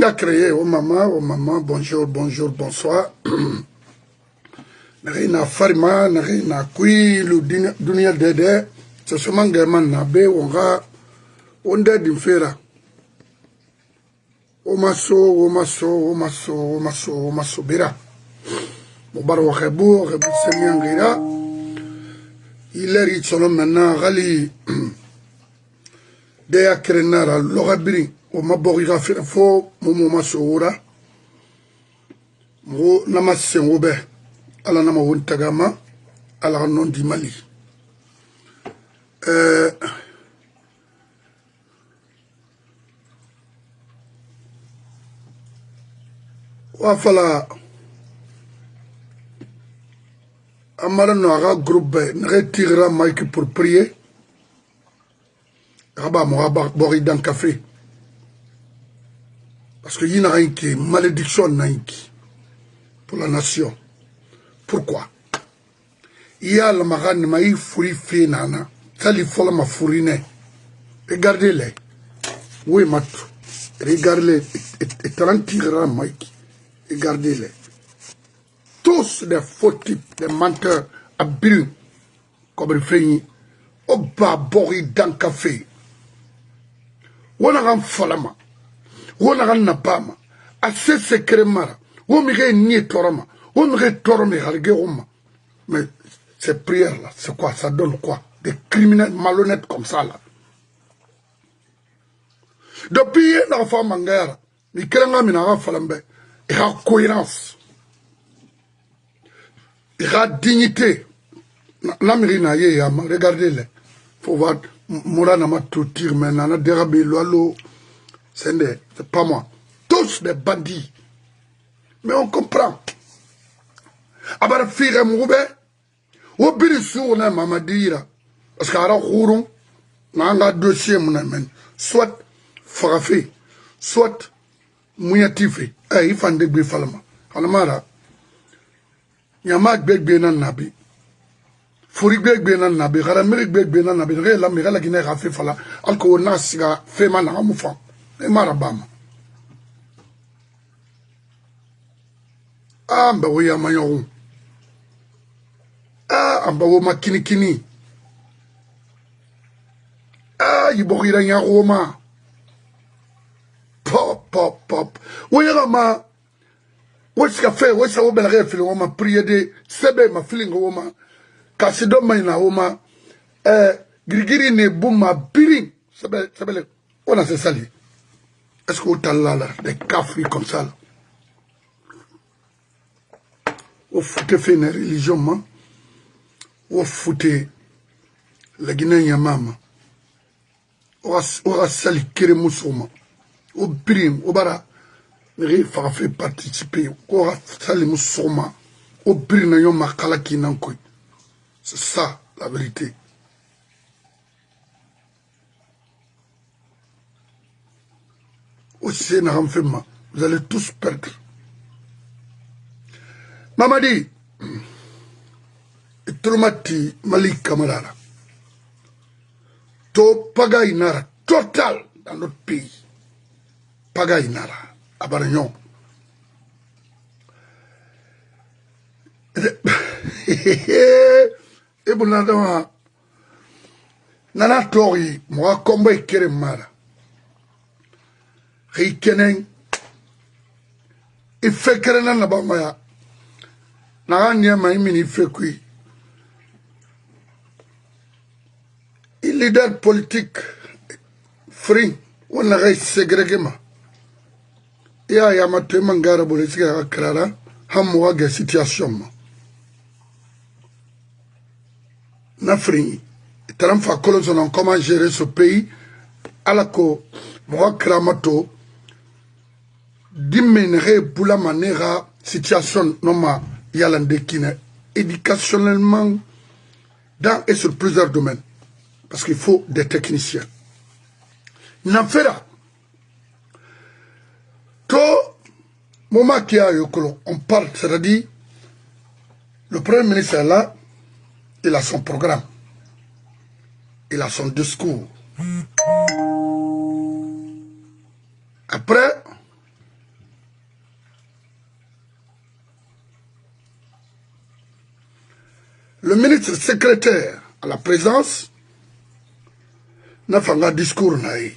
a créé, oh maman, bonjour, bonjour, bonsoir. N'a farima, n'a kui, le dunia dede, c'est seulement gamin nabe, on a d'infera. O maso, bira. Mobaro rebu, semiangira. Il est riche, maintenant, rali. Deya kerenara, l'orabiri, o maboriga fo, momo masoura. Mo namasengobe. Ala nama wontagama ala non di Mali wafala amara no aga groupe ne retirera Mike pour prier raba mo bori dans café parce que yina inki malédiction nainki pour la nation. Pourquoi? Il y a le maran maï furi fénana. Sali fola ma furine. Regardez-les. Oui, matou. Regardez-les. Et 30 tirera maïki. Regardez-les. Tous des faux types, des menteurs, abus, comme le fait. Oba bori dans café. Wonaran folama. Wonaran napama. Assez secret mara. Womire nie torama. Mais ces prières-là, c'est quoi? Ça donne quoi? Des criminels malhonnêtes comme ça, là. Depuis la femme en guerre, il y a cohérence. Il y a dignité. Regardez-les. Il faut voir, Mourana m'a tout tiré, mais Nana dérabé, c'est pas moi. Tous des bandits. Mais on comprend. Abara fire moube wo biri sur na mamadira parce que ara khurun na nga dossier mon men soit frappé soit mouyatifé il fande gbe falama almara nyama gbegbe na nabi furi gbegbe na nabi gara miri gbegbe na nabi re la mi gala gine rafi fala alko nasiga fe mana amufa e mara bama mba wo ya mayon amba wo makini yiborira nya roma pop wo yara ma wo ska fe wo sa wo bela re fili wo ma prier de sebe ma feeling wo ma kasido maina wo ma girigiri ne buma biring sebe le on a se sali est-ce que talala des cafés comme ça wo foute fait une religion man ou fouté la Guinée Yamama, ou a sali kere moussouma, ou brim, ou bara, ne fait participer, ou a sali moussouma, ou brim na yon makalaki nankoy. C'est ça la vérité. Aussi, vous allez tous perdre. Mamadi, Tromati Malik Kamarara. To Pagainara, total dans notre pays. Pagainara, à Barignon. Et bon, Nana Tori, moi, combat Keremara. Rikenen, il fait Kerenan la Bamaya. Narania Maimini fait qui. Il leader politique free on a ségrégé ma et à yamato mangara politique à clara hamouaga situation ma na free taramfa colonne comment gérer ce pays à la co moi kramato diminuer pour la manière situation norma yalande kine éducationnellement dans et sur plusieurs domaines. Parce qu'il faut des techniciens. N'affaire. Tout moment qui a eu on parle, c'est-à-dire, le Premier ministre est là, il a son programme, il a son discours. Après, le ministre secrétaire à la présence n'a fait un discours naïf.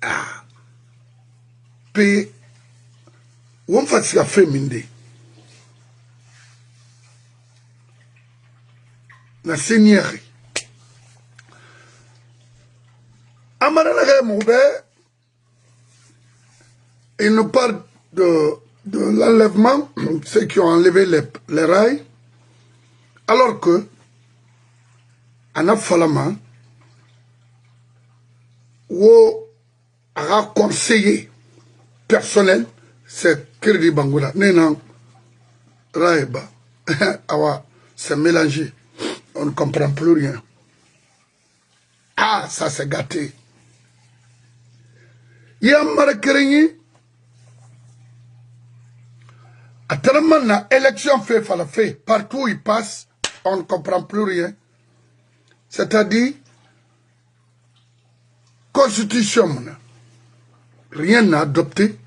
Ah. Puis, on fait ce qu'il a fait Minde. La seigneurie. Amaranaga Moubé, il nous parle de l'enlèvement, ceux qui ont enlevé les rails, alors que, en Falama, où a conseillé personnel, c'est Crédit Bangoula. Nénan, Raïba, c'est mélangé. On ne comprend plus rien. Ah, ça c'est gâté. Il y a un à tellement la élection fait, partout où il passe, on ne comprend plus rien. C'est-à-dire, constitution, rien n'a adopté,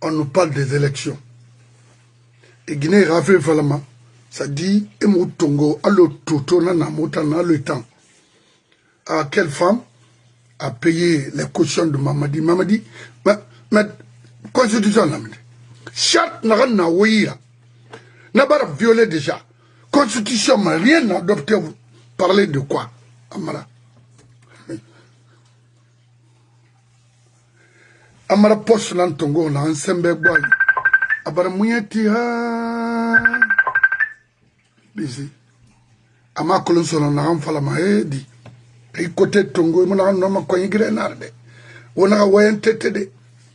on nous parle des élections. Et Guinée Ravé Valama, ça dit, Emoutongo, allo toto, nana, motana, le temps. À quelle femme a payé les cautions de Mamadi? Mamadi, mais, constitution, n'a charte n'a rien à ouïr. N'a pas violé déjà. Constitution, rien n'a adopté. Vous parlez de quoi, Amara? Amara poste l'antongo, na ensemble boy. Abara mouyeti ha. Bisi. Ama kolonsono na amfala ma edi. Et côté tongo, mon nom a connu grenade. On a oué tete.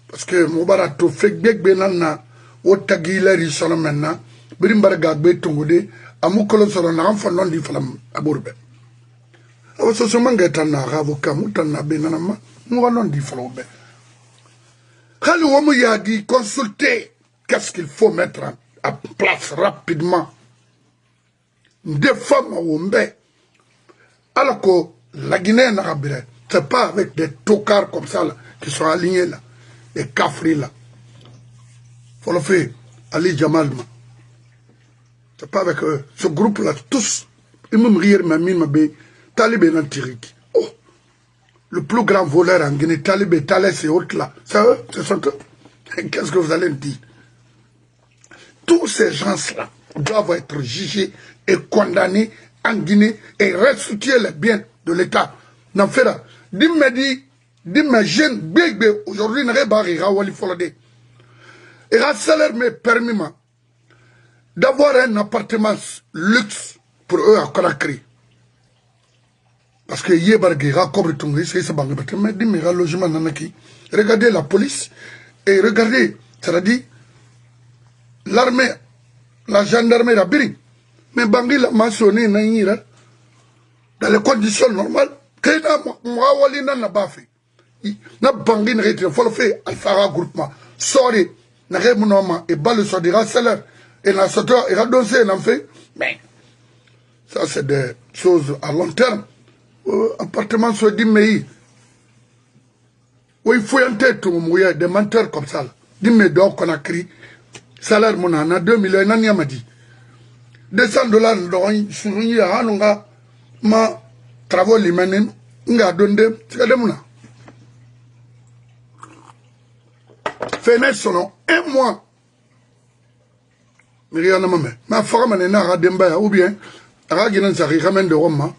Parce que Moubara to fait benana. O tagila risona maintenant. Birimbar gagbe tongo de. Amu kolonsono na amfala di falam aburbe. Awa so mangeta na avocat mutana benana ma. Mouwa non di falobe. Khali Wamou y a dit consulter qu'est-ce qu'il faut mettre en place rapidement. Des femmes au Wombe. Alors que la Guinée n'a c'est pas avec des tocards comme ça là, qui sont alignés là, des cafris là. Faut le faire, Ali Jamal. C'est pas avec eux. Ce groupe là, tous, ils me rire, Talibé Nantirik. Oh, le plus grand voleur en Guinée, Talibé, Thalès et autres là. C'est eux, ce sont eux. Qu'est-ce que vous allez me dire? Tous ces gens-là doivent être jugés et condamnés en Guinée et restituer les biens de l'État. N'en fait là. Dis-moi, jeune bébé, aujourd'hui, n'a pas de Wali Folode. Et un salaire me permet d'avoir un appartement luxe pour eux à Conakry. Parce que Yébarguera, Kobre Tungri, c'est ça, mais dis-moi, logement nanaki. Regardez la police et regardez, c'est-à-dire, l'armée, la gendarmerie, la Biri. Mais Bangui l'a mentionné dans les conditions normales. Kéna Mwawali n'a pas fait. N'a Bangui n'a pas fait Alphara groupement. Sorry, n'a pas fait et bas le sodira salaire. Et n'a sauté et a dansé n'a fait. Mais ça c'est des choses à long terme. Appartement soit dit mais il faut en tête des menteurs comme ça. Dis-moi donc qu'on a crié. Salaire mon an, 2 millions, n'a n'y dit. $200 dans souvenir à Hanunga, ma travaux limanen, nga donde, c'est de mouna. Fenêtre selon 1 mois. Mais rien à ma mère. Ma femme n'est pas à ou bien, à Raginan Sari, ramène de Roma.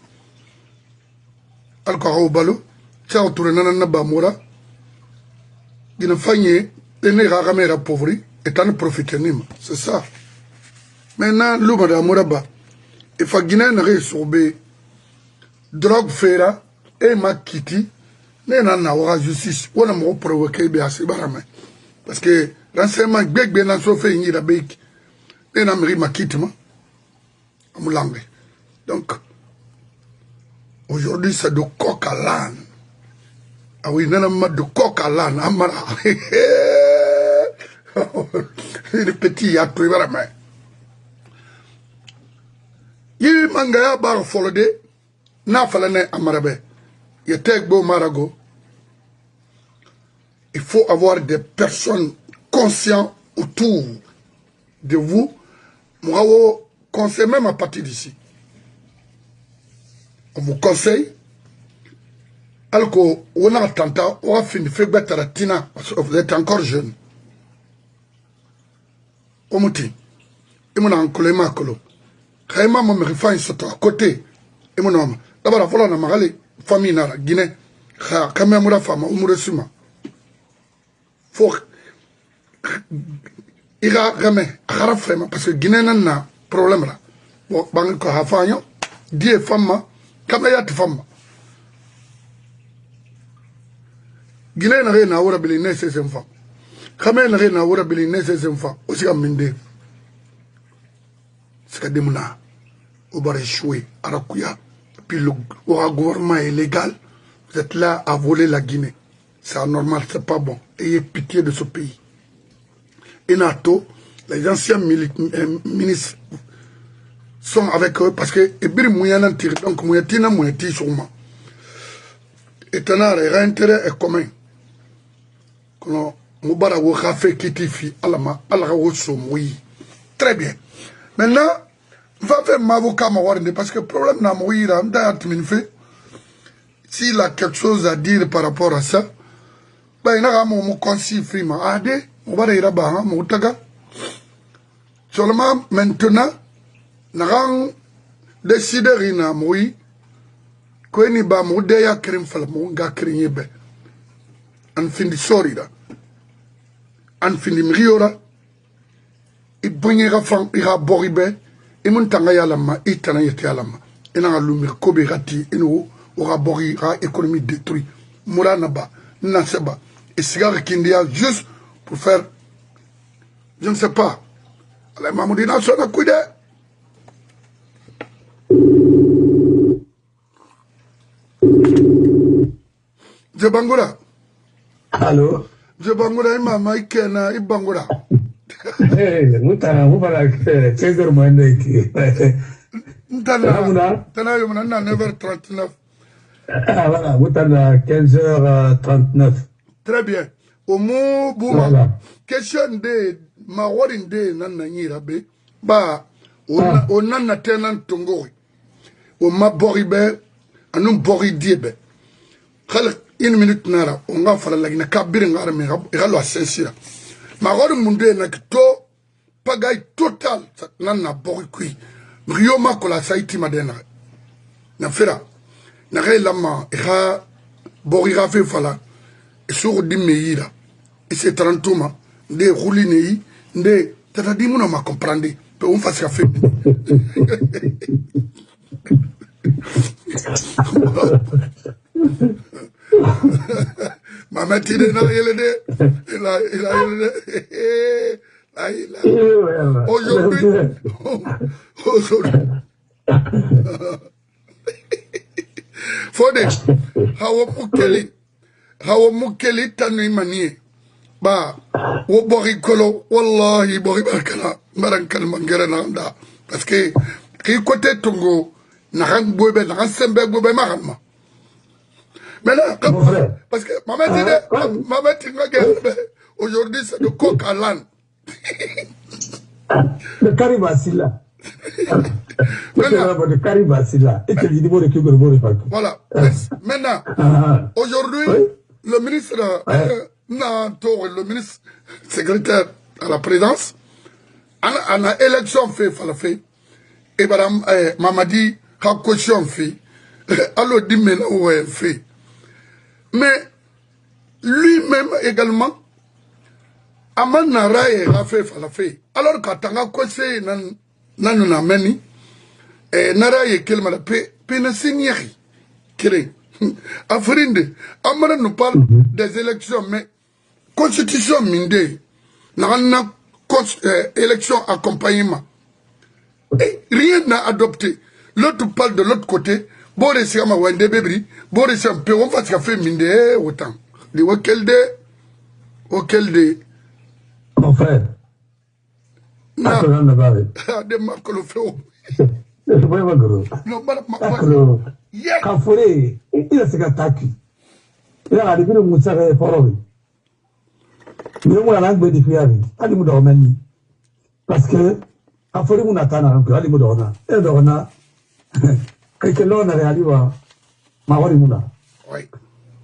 Alcohol au balo, ça retourne dans la Bamora. Il ne faignait, et n'est ramé à pauvri, et en profiter. C'est ça. Maintenant, l'homme de Amouraba, il faut Guinée n'a sauvé drogue fera et ma kitty, n'a pas justice. On a mon provoqué bien assez barame. Parce que l'enseignement bec bien en fait une irabique, n'a pas ma kitty, à mon langue. Donc, aujourd'hui, c'est de coq à l'âne. Ah oui, n'a pas de coq à l'âne, Amara. Le petit a trouvé la main. Il mangaya bar folode na falane amarabe yetegbo marago. Il faut avoir des personnes conscientes autour de vous Moi, conseille même à partir d'ici. On vous conseille. Alors qu'on a attentat, on a fini fait battre la tina, parce que vous êtes encore jeune. Au mouti. Et mon oncle est ma colo. Kaima mon refine surtout à côté. Et mon homme. D'abord, voilà, on a maralé, famille nara, Guinée. Quand même, la femme, on me suma. Faut. Il a jamais, parce que Guinée n'a pas problème là. Bon, banque ko hafanyo, die femme, comme y'a femme. Guinée n'a rien à voir avec les ses enfants. Comme elle n'a rien à voir avec les ses enfants, aussi à Minde. C'est que des mouna, au bar échoué, à Rakuya, puis le gouvernement est légal, vous êtes là à voler la Guinée. C'est anormal, c'est pas bon. Ayez pitié de ce pays. Et NATO, les anciens ministres sont avec eux parce que Ibir Mouyana tire, donc Mouyatina Mouyati sûrement. Et Tanare, l'intérêt est commun. Quand Moubara Woukhafé Kitifi, Alama, oui. Très bien. Maintenant, on va faire m'avocat parce que le problème n'a mouillé, s'il a quelque chose à dire par rapport à ça, ben, il y a un conseil frima. Adé, on va dire à seulement maintenant, nous avons décidé de mourir. Quand nous avons décidé de faire des on finit sorry là. On finit mriora. Il bouillera fan, il a boribe. Il montanga yalama, il tana yete yalama. Il n'a l'umir kobe rati, il nous aura bori, aura économie détruite. Mouranaba, Naseba. Et cigare kindia juste pour faire, je ne sais pas. La Mamoudina sonne à couder. Je bangura. Allô? Je bangura, maman, ikena, ibangura. Mutana, vous voilà, 16h moins de Tana, 9h39. Ah voilà, Mutana, 15h39. Très bien. Au mot, Bouma, question de ma warring day, Nana Yirabe, bah, on n'a tenant tongori. On m'a boribe, on a boridiebe. Une minute nara, on va faire la guine, kabirin arme, et à l'ascension. Ma warring munde n'a que to, pagaille total, nana borikui. Rio Makola Saïti Madena. Nafera. N'a lama, et ha, borira fait fala. Et sur des meilleurs, et c'est 30 mois, des roulinei, des tatadimuna m'a comprendre, peu on fasse café. Ma matinée, il a aujourd'hui, Fode, hawa mukeli tanu manie ba wo bori kolo wallahi bori barkala marankal mangere nanda parce que ki côté tongo na hang bobe na sembe bobe mahama mais là parce que maman tinga guerre aujourd'hui c'est de coq à l'âne le caribasila voilà maintenant aujourd'hui le ministre le ministre secrétaire à la présidence on a élection fait falafé et madame Mamadi a caution fait alors dit maintenant ouais fait mais lui-même également Amana Raye a fait falafé alors qu'Atanga conseil nan na meni Naraye kelma la pe na signeri kéré Afrindi Amara nous parle des élections mais constitution minde na élection accompagnement et rien n'a adopté l'autre parle de l'autre côté Boris Yama Wende Bebri Boris Yama on va se faire minde autant de auquel de mon frère na de makolo feo no kafore ila sikataki ila alibiri musaka forobi ni mo na ngbe di fiari ali mu do mani parce que a fallu mon attendre un peu, allez, Modorna. Et Dorna, quelqu'un là, on a réalisé, Mawari Mouna. Oui.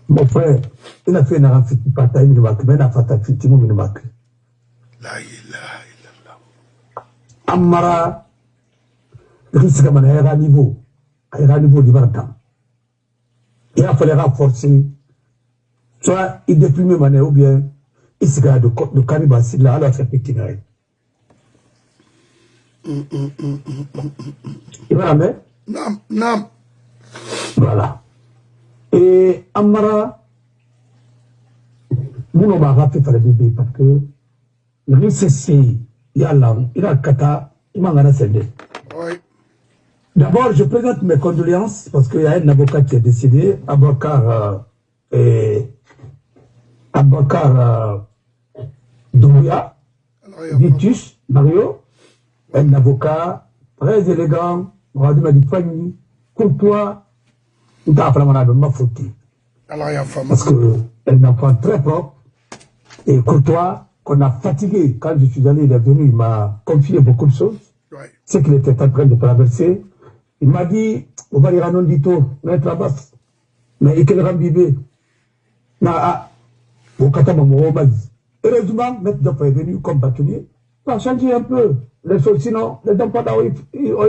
Mon frère, il a fait une raffitie, pata, il m'a fait un fatafiti, mon minimaki. La ilaha illallah. Amara, risque à un niveau libertin. Il a fallu renforcer, soit il déprime mané ou bien il se garde de Caribas, là, alors c'est petit. Il va la Non. Voilà. Et Amara, nous avons fait le bébé parce que le RCC, il y a Kata, il m'a gagné. Oui. D'abord, je présente mes condoléances parce qu'il y a un avocat qui est décédé, Abakar Doumbouya, Vitus, Mario, un avocat très élégant, Fanny, courtois, tout à fait ma faute. Parce que un enfant très propre et courtois, qu'on a fatigué. Quand je suis allé, il est venu, il m'a confié beaucoup de choses. Ouais. Ce qu'il était en train de traverser. Il m'a dit, on va y rendre du tout, mettre la basse. Mais il est rembibé. Heureusement, Maître Diop est venu comme bâtonnier. Ça a changé un peu les choses, sinon, les Dampada ont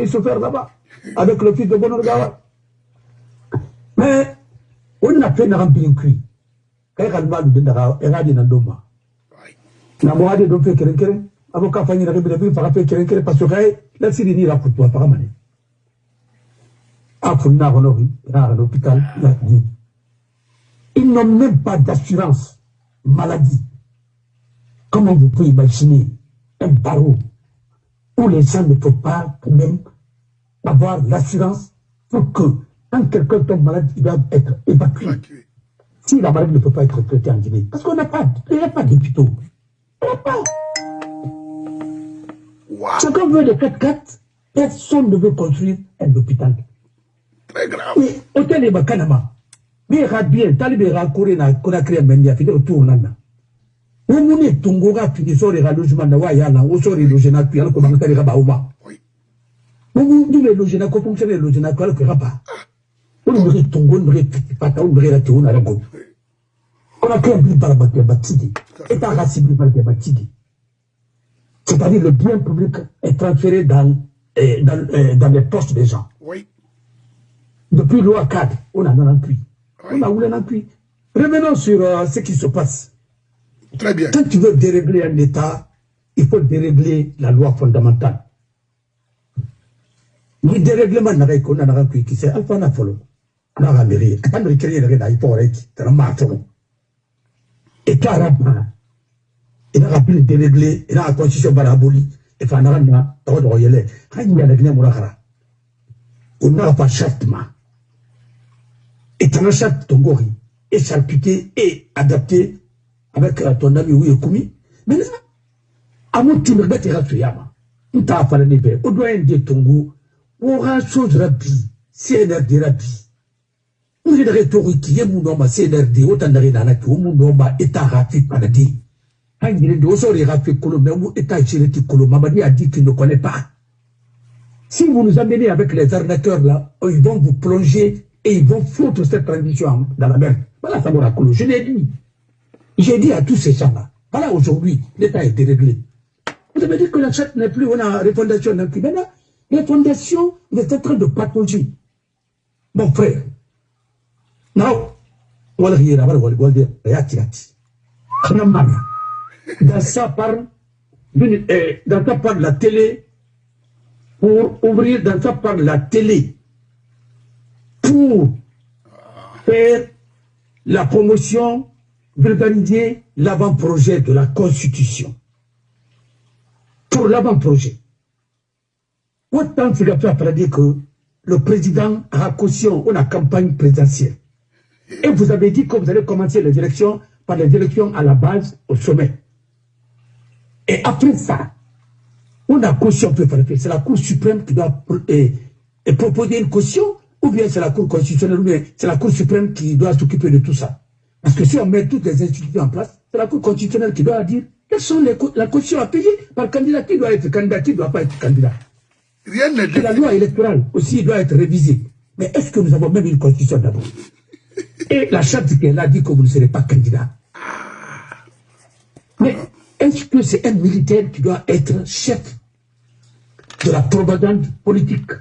souffert là-bas, avec le fils de Bonorgawa. Mais, on a fait une remplie cuit. Quand il y a le mal de Nandoma. Na moade do fe keren keren avocat fanyi na rebe de fa fe keren keren parce que la siri ni la pour par mané a pour na honori à l'hôpital la dit ils n'ont même pas d'assurance maladie. Comment vous pouvez imaginer un barreau où les gens ne peuvent pas même avoir l'assurance pour que quand quelqu'un tombe malade il doit être évacué. Si la maladie ne peut pas être traitée en Guinée parce qu'on n'a pas d'hôpitaux. Wow. Chacun veut des 4x4, personne ne veut construire un hôpital. Très grave. Et hôtel est Bakanama. Mais il y a bien, Talibé Rakouré qu'on a créé un média, il autour là. Où on est Tongora, puis il les logements de Wayana, où sont les logements, puis alors comment faire les Rabaouma. Où nous les logements, comment fonctionner les logements, quoi, le Rabat. On aurait Tongo, on aurait Pata, on aurait la Théon à la Gauche. On a créé un but par la Batidi. Et par la cible par la Batidi. C'est-à-dire le bien public est transféré dans les postes des gens. Oui. Depuis loi 4, on a un appui. Oui. On a ouvert un appui. Revenons sur ce qui se passe. Très bien. Quand tu veux dérégler un État, il faut dérégler la loi fondamentale. Le dérèglement n'a pas un appui qui c'est Alpha Nafolo. On a raméré. Quand on crée le il faut arrêter. C'est un marteau. Et carrément, il a rappelé déréglé, il a la constitution baraboli, et il a un droit de royauté. Quand il y a le Guinée Mourahara, on n'a pas châtement. Et tu as un châte Tongori, et charcuté et adapté avec ton ami Ouyekoumi. Mais là, à mon tour, il y a un Yama. On t'a fait un effet. On doit aider Tongo. On aura une chose rapide. CNRD rapide. On est de rhétorique, il y a mon nom, CNRD, autant de rhétorique, mon nom, état rapide, maladie. Il y a des autres rapides, mais état chérétique, Mamadi a dit qu'il ne connaît pas. Si vous nous amenez avec les arnaqueurs là, ils vont vous plonger et ils vont foutre cette transition dans la mer. Voilà, ça m'a coulé. Je l'ai dit. J'ai dit à tous ces gens-là, voilà, aujourd'hui, l'État est déréglé. Vous avez dit que la charte n'est plus, on a refondation d'un pays. Maintenant, les fondations, il est en train de patauger. Mon frère, non, dans ça parle la télé, pour ouvrir, dans ça parle la télé, pour faire la promotion, vulgariser l'avant-projet de la Constitution. Pour l'avant-projet. Autant c'est après dire que le président a caution la campagne présidentielle. Et vous avez dit que vous allez commencer les élections par les élections à la base, au sommet. Et après ça, on a caution préparée. C'est la Cour suprême qui doit proposer une caution, ou bien c'est la Cour constitutionnelle, ou bien c'est la Cour suprême qui doit s'occuper de tout ça. Parce que si on met toutes les institutions en place, c'est la Cour constitutionnelle qui doit dire Quelles sont la caution à payer par candidat? Qui doit être candidat, qui ne doit pas être candidat? Rien n'est Et la loi électorale aussi doit être révisée. Mais est-ce que nous avons même une constitution d'abord? Et la charte qui est là dit que vous ne serez pas candidat. Mais est-ce que c'est un militaire qui doit être chef de la propagande politique?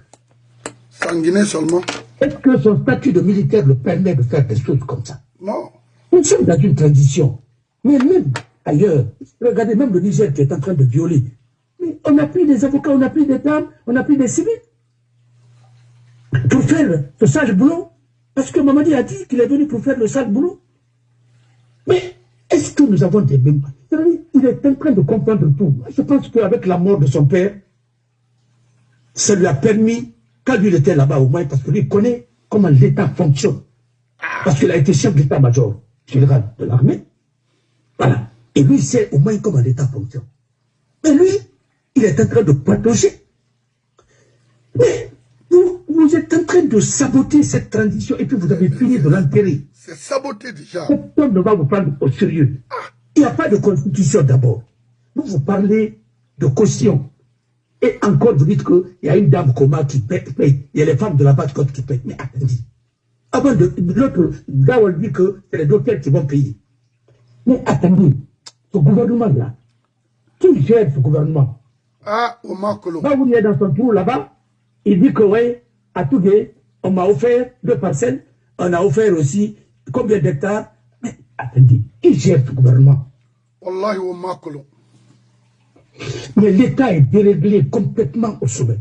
sanguiné seulement. Est-ce que son statut de militaire le permet de faire des choses comme ça? Non. Nous sommes dans une transition. Mais même ailleurs, regardez même le Niger qui est en train de violer. Mais on a pris des avocats, on a pris des dames, on a pris des civils. Pour faire ce sale boulot. Parce que Mamadi a dit qu'il est venu pour faire le sale boulot. Mais est-ce que nous avons des mêmes... Il est en train de comprendre tout. Je pense qu'avec la mort de son père, ça lui a permis, quand lui était là-bas au moins, parce que lui connaît comment l'État fonctionne. Parce qu'il a été chef d'état-major général de l'armée. Voilà. Et lui sait au moins comment l'État fonctionne. Mais lui, il est en train de patauger. Mais vous êtes en train de saboter cette transition et puis vous avez fini de l'enterrer. C'est saboté déjà. Personne ne va vous prendre au sérieux. Il n'y a pas de constitution d'abord. Vous parlez de caution. Et encore, vous dites qu'il y a une dame coma qui paye. Il y a les femmes de la Basse-Côte qui payent. Mais attendez. Avant de l'autre, là on dit que c'est les docteurs qui vont payer. Mais attendez, ce gouvernement-là, qui gère ce gouvernement? Ah, Omar Kolo. Là où il est dans son trou là-bas, il dit que oui, à Tougué, on m'a offert 2 parcelles, on a offert aussi combien d'hectares. Mais attendez, qui gère ce gouvernement? Wallahi Omar Kolo. Mais l'État est déréglé complètement au sommet.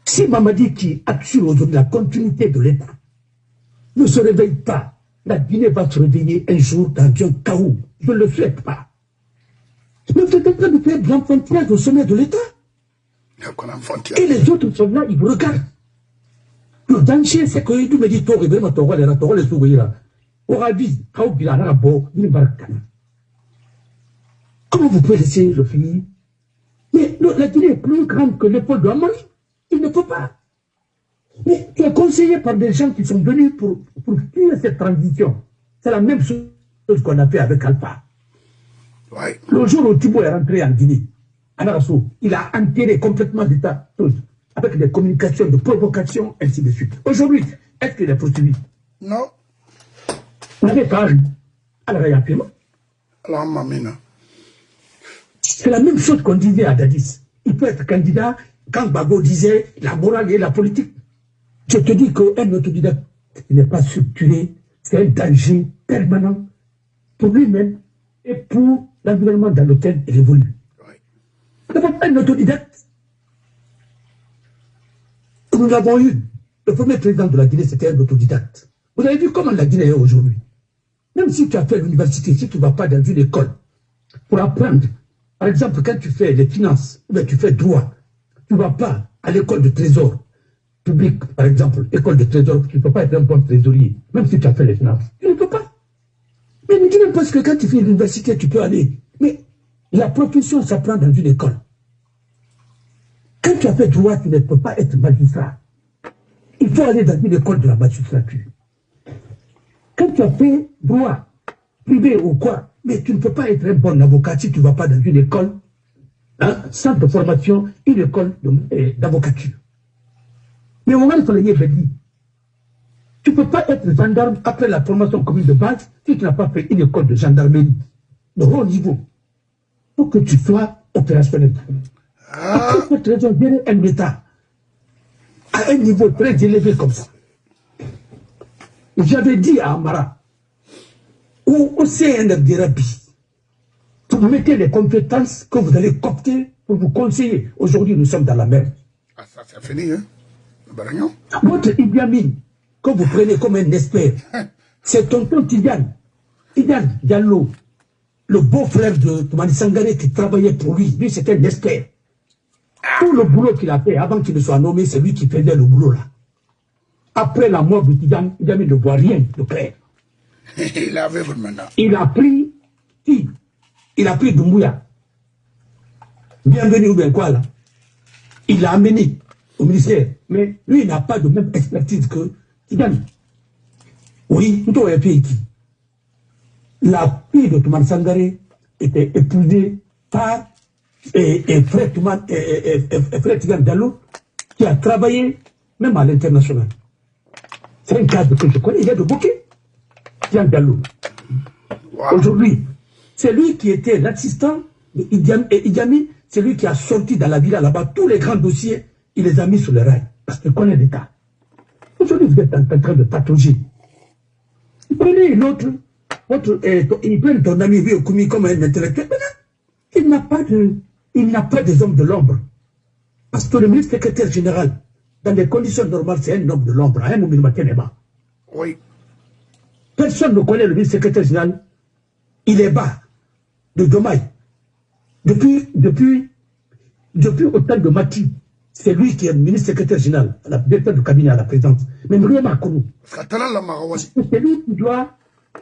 Si Mamadi qui assure aujourd'hui la continuité de l'État ne se réveille pas, la Guinée va se réveiller un jour dans un chaos. Je ne le souhaite pas. Mais vous êtes en train de faire de l'enfantillage au sommet de l'État. Et les autres sont là, ils vous regardent. Le danger, c'est que tu me dis, toi, vraiment, toi, les souvenirs, Orabi, comment vous pouvez laisser le finir? Mais la Guinée est plus grande que l'épaule de Amari. Il ne peut pas. Mais tu es conseillé par des gens qui sont venus pour tuer cette transition. C'est la même chose qu'on a fait avec Alpha. Ouais. Le jour où Thibault est rentré en Guinée, Anarasso, il a enterré complètement l'État, avec des communications, de provocation, ainsi de suite. Aujourd'hui, est-ce qu'il est poursuivi? Non. Vous n'avez pas eu. Alors, il y a paiement. Alors, Mamina. C'est la même chose qu'on disait à Dadis. Il peut être candidat quand Bago disait la morale et la politique. Je te dis qu'un autodidacte qui n'est pas structuré, c'est un danger permanent pour lui-même et pour l'environnement dans lequel il évolue. D'abord, un autodidacte. Nous l'avons eu. Le premier président de la Guinée, c'était un autodidacte. Vous avez vu comment la Guinée est aujourd'hui. Même si tu as fait l'université, si tu ne vas pas dans une école pour apprendre, par exemple, quand tu fais les finances, ou bien tu fais droit, tu ne vas pas à l'école de trésor public, par exemple, école de trésor, tu ne peux pas être un bon trésorier, même si tu as fait les finances. Tu ne peux pas. Mais ne dis même pas que quand tu fais l'université, tu peux aller. Mais la profession s'apprend dans une école. Quand tu as fait droit, tu ne peux pas être magistrat. Il faut aller dans une école de la magistrature. Quand tu as fait droit, privé ou quoi, mais tu ne peux pas être un bon avocat si tu ne vas pas dans une école, centre de formation, une école d'avocature. Mais au moment où tu ne peux pas être gendarme après la formation commune de base si tu n'as pas fait une école de gendarmerie de haut niveau. Pour que tu sois opérationnel. Après cette raison, gérer un État à un niveau très élevé comme ça. J'avais dit à Amara, ou au CNFDRB, vous mettez les compétences que vous allez copter pour vous conseiller. Aujourd'hui, nous sommes dans la mer. Ah, ça, c'est fini, hein? Votre Idi Amin, que vous prenez comme un expert, c'est tonton Tidiane Diallo, le beau-frère de Toumani Sangaré qui travaillait pour lui. Lui, c'était un expert. Tout le boulot qu'il a fait avant qu'il ne soit nommé, c'est lui qui faisait le boulot là. Après la mort de Tidiane, Idi Amin ne voit rien de clair. Il avait maintenant. Il a pris qui? Il a pris Doumbouya. Bienvenue ou bien quoi là? Il l'a amené au ministère. Mais lui, il n'a pas de même expertise que Tidiane. Oui, nous avons un pays qui. la fille de Toumane Sangaré était épousée par Frère Tigan Diallo, qui a travaillé même à l'international. C'est un cas que je connais, il y a de Bouquet, Tigan Diallo. Wow. Aujourd'hui, c'est lui qui était l'assistant de Idi Amin, c'est lui qui a sorti dans la villa là-bas tous les grands dossiers, il les a mis sur le rail, parce qu'il connaît l'État. Aujourd'hui, vous êtes en train de patauger. Prenez l'autre, il prend ton ami Vieux-Koumi comme un intellectuel. Il n'a pas des hommes de l'ombre. Parce que le ministre secrétaire général, dans des conditions normales, c'est un homme de l'ombre. Oui. Personne ne connaît le ministre secrétaire général. Il est bas, de Domaï. Depuis au temps de Mati, c'est lui qui est ministre secrétaire général, la directeur du cabinet à la présidence. Mais rien n'a connu. C'est lui qui doit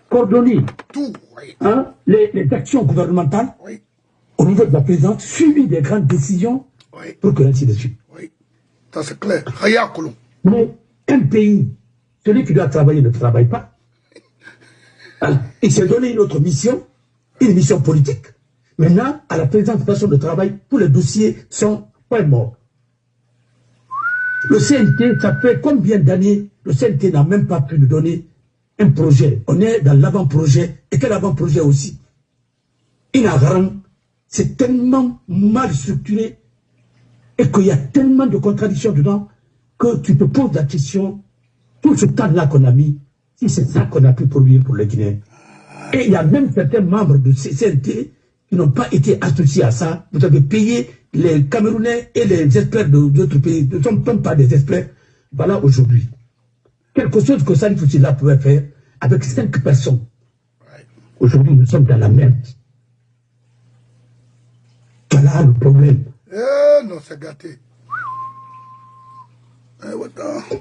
coordonner tout, oui. Hein, les actions gouvernementales, oui, au niveau de la présidence, suivi des grandes décisions, oui, pour que ainsi de suite. Oui, ça c'est clair. Mais un pays, celui qui doit travailler ne travaille pas. Alors, il s'est donné une autre mission, une mission politique. Maintenant, à la présentation de travail, tous les dossiers sont pas morts. Le CNT, ça fait combien d'années le CNT n'a même pas pu nous donner un projet. On est dans l'avant-projet. Et quel avant-projet aussi? Inagarant, c'est tellement mal structuré et qu'il y a tellement de contradictions dedans que tu te poses la question, tout ce temps-là qu'on a mis, si c'est ça qu'on a pu produire pour les Guinéens. Et il y a même certains membres de CNT qui n'ont pas été associés à ça. Vous avez payé les Camerounais et les experts d'autres pays. Nous ne sommes même pas des experts. Voilà aujourd'hui. Quelque chose que Salif Foussila pouvait faire avec 5 personnes. Aujourd'hui, nous sommes dans la merde. Voilà le problème. Non, c'est gâté.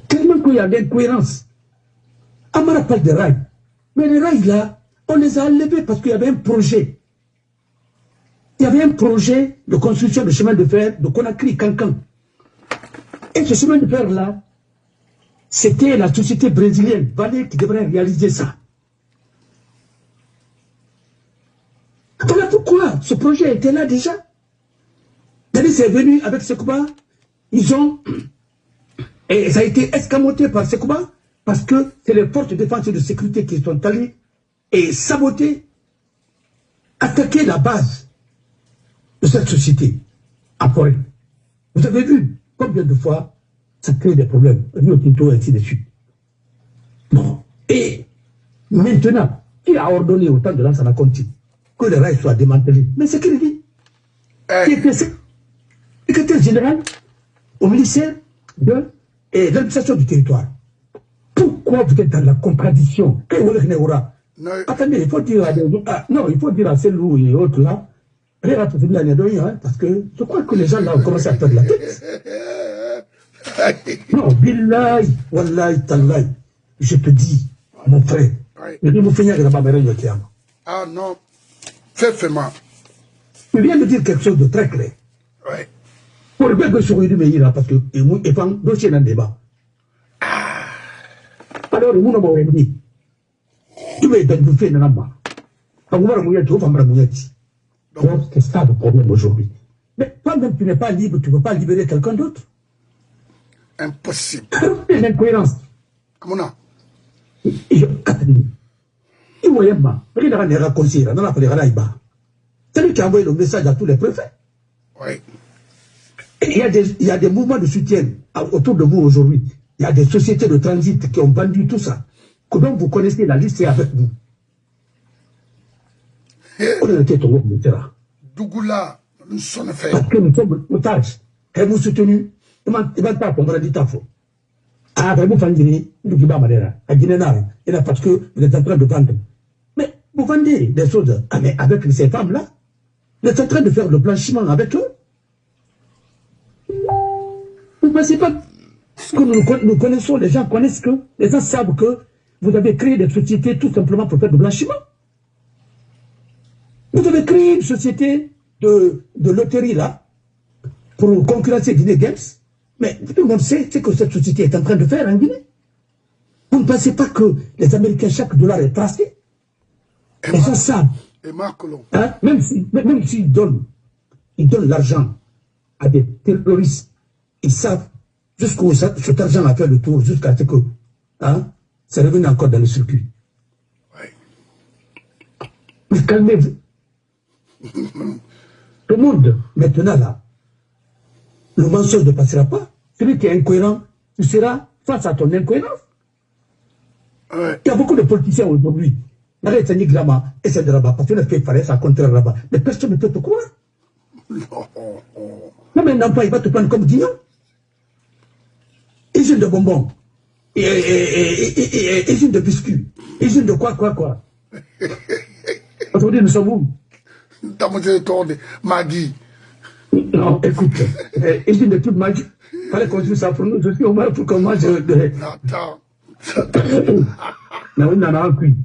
Tellement qu'il y a d'incohérence. Amara parle de rails. Mais les rails là, on les a enlevés parce qu'il y avait un projet. Il y avait un projet de construction de chemin de fer de Conakry-Cancan. Et ce chemin de fer là, c'était la société brésilienne, Vale, qui devrait réaliser ça. Voilà pourquoi ce projet était là déjà. C'est venu avec Sekouba, ils ont... Et ça a été escamoté par Sekouba, parce que c'est les forces de défense et de sécurité qui sont allées et saboter, attaquer la base de cette société à Forêt. Vous avez vu combien de fois ça crée des problèmes, Rio Tinto et ainsi de suite. Bon, et maintenant, qui a ordonné au temps de Lansana Conti que les rails soient démantelés? Mais c'est qui le dit? Qui était secrétaire général au ministère de l'administration du territoire. Pourquoi vous êtes dans la contradiction? Attendez, il faut dire à non, il faut dire à Selou et autres là, parce que je crois que les gens là ont commencé à perdre la tête. Non, billahi, wallahi, tallahi, je te dis, mon frère, ah non, fais-moi. Tu viens de dire quelque chose de très clair. Oui. Pour le bébé sur le pays là, parce que il faut un dossier dans le débat. Alors, il faut dit, tu veux être bouffé dans la main. Donc, c'est ça le problème aujourd'hui. Mais toi-même, tu n'es pas libre, tu ne peux pas libérer quelqu'un d'autre. Impossible. C'est une incohérence. Comment c'est lui qui a envoyé le message à tous les préfets. Oui. Et il y a des mouvements de soutien autour de vous aujourd'hui. Il y a des sociétés de transit qui ont vendu tout ça. Comment vous connaissez la liste, c'est avec vous. Dougoula, nous sommes faits. Parce que nous sommes otages. Et vous soutenez. Il va pas comprendre du tafo. Ah, vous vendez, vous madera. À Guinée-Nara. Et là, parce que vous êtes en train de vendre. Mais vous vendez des choses. Ah, mais avec ces femmes-là, vous êtes en train de faire le blanchiment avec eux. Vous ne pensez pas que nous connaissons, les gens connaissent que, les gens savent que vous avez créé des sociétés tout simplement pour faire du blanchiment. Vous avez créé une société de loterie là, pour concurrencer Guinée Games. Mais tout le monde sait ce que cette société est en train de faire en Guinée. Vous ne pensez pas que les Américains, chaque dollar est tracé? Et ça savent. Et Marcolon. Hein? Même s'ils donnent l'argent à des terroristes, ils savent jusqu'où cet argent a fait le tour, jusqu'à ce que hein, c'est revenu encore dans le circuit. Oui. Mais calmez-vous. Le monde, maintenant là, le mensonge ne passera pas. Celui qui est incohérent, tu seras face à ton incohérence. Ouais. Il y a beaucoup de politiciens aujourd'hui. N'arrête pas de Glama et c'est de Rabat. Parce que le fait fallait ça contre Rabat. Mais personne ne peut te croire. Non, mais non, pas, il va te prendre comme Guignon. Usine de bonbons. Usine de biscuits. Usine de quoi. Aujourd'hui, nous sommes où? Magui. Non, écoute. Usine de toute magie. Il fallait construire ça pour nous. Je suis au moins pour qu'on mange. Attends. Mais on en a un cuit.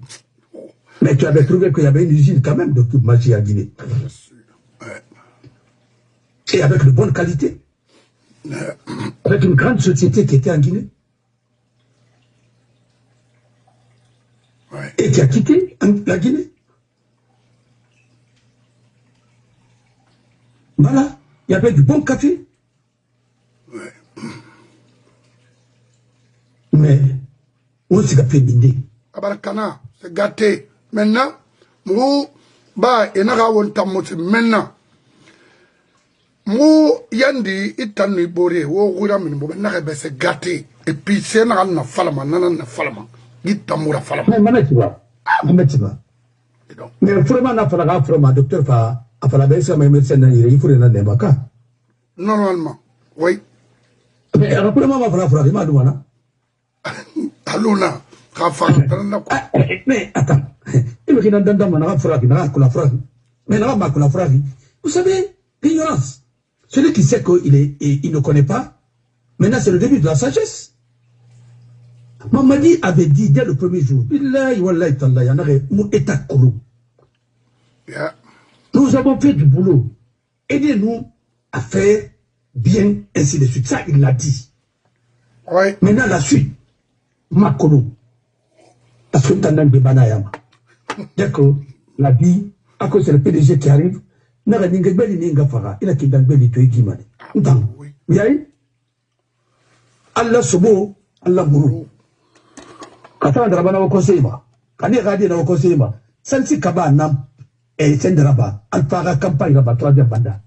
Mais tu avais trouvé qu'il y avait une usine quand même de toute magie à Guinée. Ouais. Et avec de bonne qualité. Avec une grande société qui était en Guinée. Ouais. Et qui a quitté la Guinée. Voilà. Il y avait du bon café. Ouais. Mais, on s'est fait bindi. Abarakana, c'est gâté. Maintenant, moi, bah, et n'a maintenant. Moi, yandi, itanu bore, wo gura minimum, n'a pas c'est gâté. Et puis, c'est n'a falama, n'a falama. Itamura falama. Mais, Mametiba. Mais, vraiment, n'a pas la docteur, a fallu baisser ma médecine, il faut rien d'embaka. Normalement, oui. Mais, vraiment, ma frère, il m'a demandé. Aluna, mais attends, vous savez, l'ignorance. Celui qui sait qu'il ne connaît pas, maintenant c'est le début de la sagesse. Mamadi avait dit dès le premier jour, nous avons fait du boulot, aidez-nous à faire bien, ainsi de suite. Ça, il l'a dit. Ouais. Maintenant, la suite, Makolo. Parce que tu as un débat. Dès que la vie, à cause c'est le PDG qui arrive, il a qui dans le pays qui m'a dit. Oui. Allah Sobo, Allah Mourou. Quand on a un au conseil, quand on a un conseil, Sansi Kaba Nam et Sendraba, Alpha campagne là-bas, 3e banda.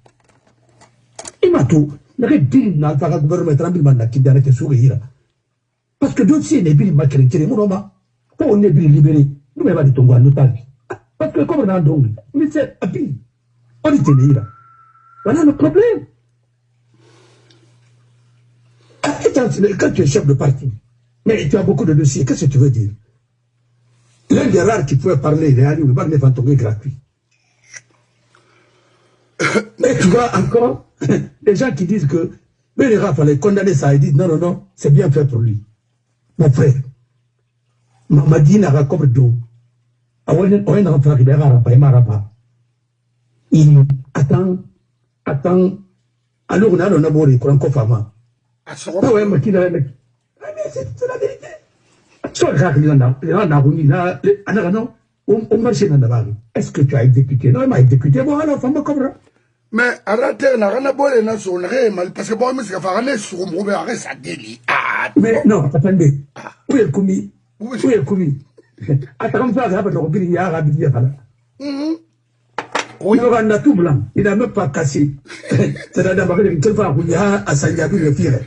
Il m'a tout. Il a dit dans Alpha gouvernement tranquillement qui a été sourire. Parce que d'autres, c'est des billes maquillés, mon homme. Quand on est libéré, nous ne pouvons pas nous parler. Parce que comme on a donc, mais c'est à pied. On est là. Voilà le problème. Quand tu es chef de parti, mais tu as beaucoup de dossiers, qu'est-ce que tu veux dire? L'un des rares qui pouvait parler, il est allé, il va les fantômes gratuits. Et tu vois encore, les gens qui disent que mais les rats fallait condamner ça, ils disent non, c'est bien fait pour lui. Mon frère, Mamadi n'a pas comme d'eau. Il attend. Alors, on a le nabori, qu'on a fama. Ah ouais, mais qui l'a dit? C'est la vérité. Est-ce que tu as exécuté? Non, il m'a exécuté. Bon, alors, femme, comme mais arrêtez, parce que bon, mais c'est faire sur mon mauvais ça délit. Mais non, attendez. Où est le commis? Où est le commis? Attends, ça, ça va te il y a un oui, on a tout blanc. Il n'a même pas cassé. C'est d'abord une fois où il y a à Sandiabou le pire.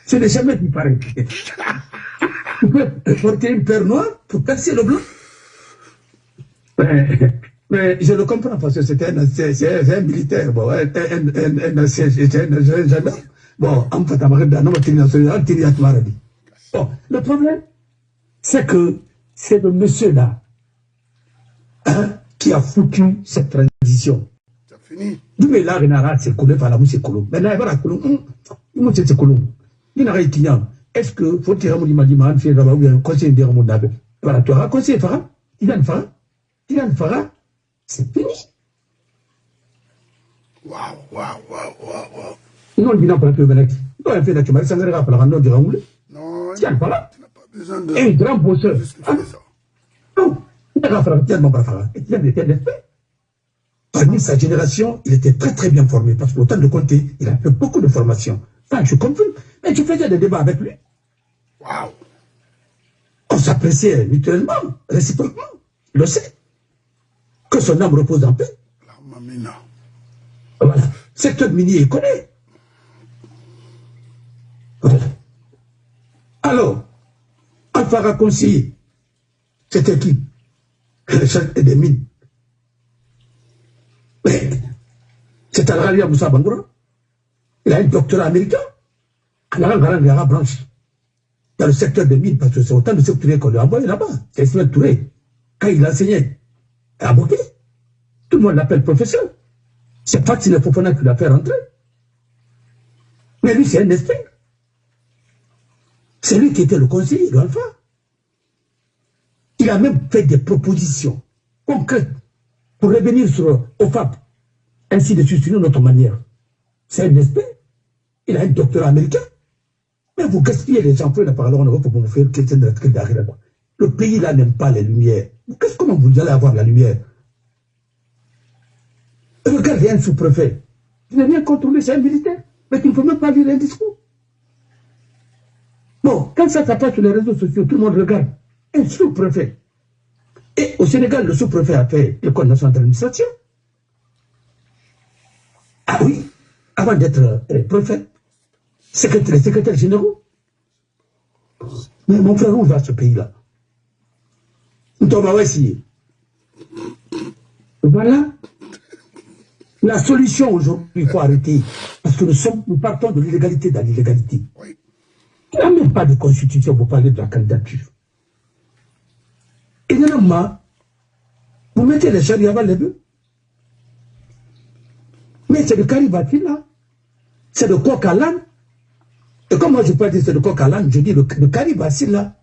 Ce n'est jamais qui paraît. Tu peux porter une paire noire pour casser le blanc. Mais je le comprends parce que c'est un militaire, bon, un gendarme. Bon, en fait, bon, le problème, c'est que c'est le monsieur-là qui a foutu cette transition. C'est fini. Du mais là, Renara, c'est collé par la mousse colon. Maintenant, il va la colon. Il m'a dit c'est colon. Il n'a rien dit. Est-ce que faut tirer mon image, il fait là-bas ou un conseil de mon nabe? Voilà, tu as un conseil, Farah? Il a une Farah? C'est fini. Waouh. Non, il n'a pas pu venir. Non, il fait là, tu m'as dit, ça ne regarde pas la de Raoul. Non, tiens, voilà. Tu n'as pas besoin de. Et un grand bosseur. Non, il Parmi sa génération, il était très très bien formé, parce qu'au temps de Conté, il a fait beaucoup de formation. Ça, je comprends. Mais tu faisais des débats avec lui. Waouh. On s'appréciait mutuellement, réciproquement. Il le sait. Que son âme repose en paix. La mamina. Voilà. Secteur minier, il connaît. Voilà. Alors, Alpha Raconci, c'était qui? Le chef des mines. Mais, c'est Al-Ghali Moussa Bangoura. Il a un doctorat américain. Al-Ghali branche. Dans le secteur des mines, parce que c'est autant de secteurs qu'on lui a envoyé là-bas. C'est Ismaël Touré. Quand il enseignait à Boké, tout le monde l'appelle professeur. C'est Fatih le Fofana qui l'a fait rentrer. Mais lui, c'est un esprit. C'est lui qui était le conseiller de Alpha. Il a même fait des propositions concrètes pour revenir sur OFAP, ainsi de suite, d'une autre manière. C'est un esprit. Il a un doctorat américain. Mais vous gaspillez les gens, pour parler en Europe pour vous faire quelqu'un de la. Le pays là n'aime pas les lumières. Comment vous allez avoir la lumière? Regardez un sous-préfet. Tu n'as rien contrôlé, c'est un militaire. Mais tu ne peux même pas lire un discours. Bon, quand ça passe sur les réseaux sociaux, tout le monde regarde. Un sous-préfet. Et au Sénégal, le sous-préfet a fait l'école nationale d'administration. Ah oui, avant d'être préfet, secrétaire généraux. Mais mon frère, où va ce pays-là? Voilà. La solution aujourd'hui, il faut arrêter. Parce que nous partons de l'illégalité dans l'illégalité. Oui. Il n'y a même pas de constitution pour parler de la candidature. Et normalement, vous mettez les chariots avant les bœufs. Mais c'est de Karibati là. C'est de coq à l'âne. Et comme moi je peux dire c'est de coq à l'âne, je dis le Karibati là.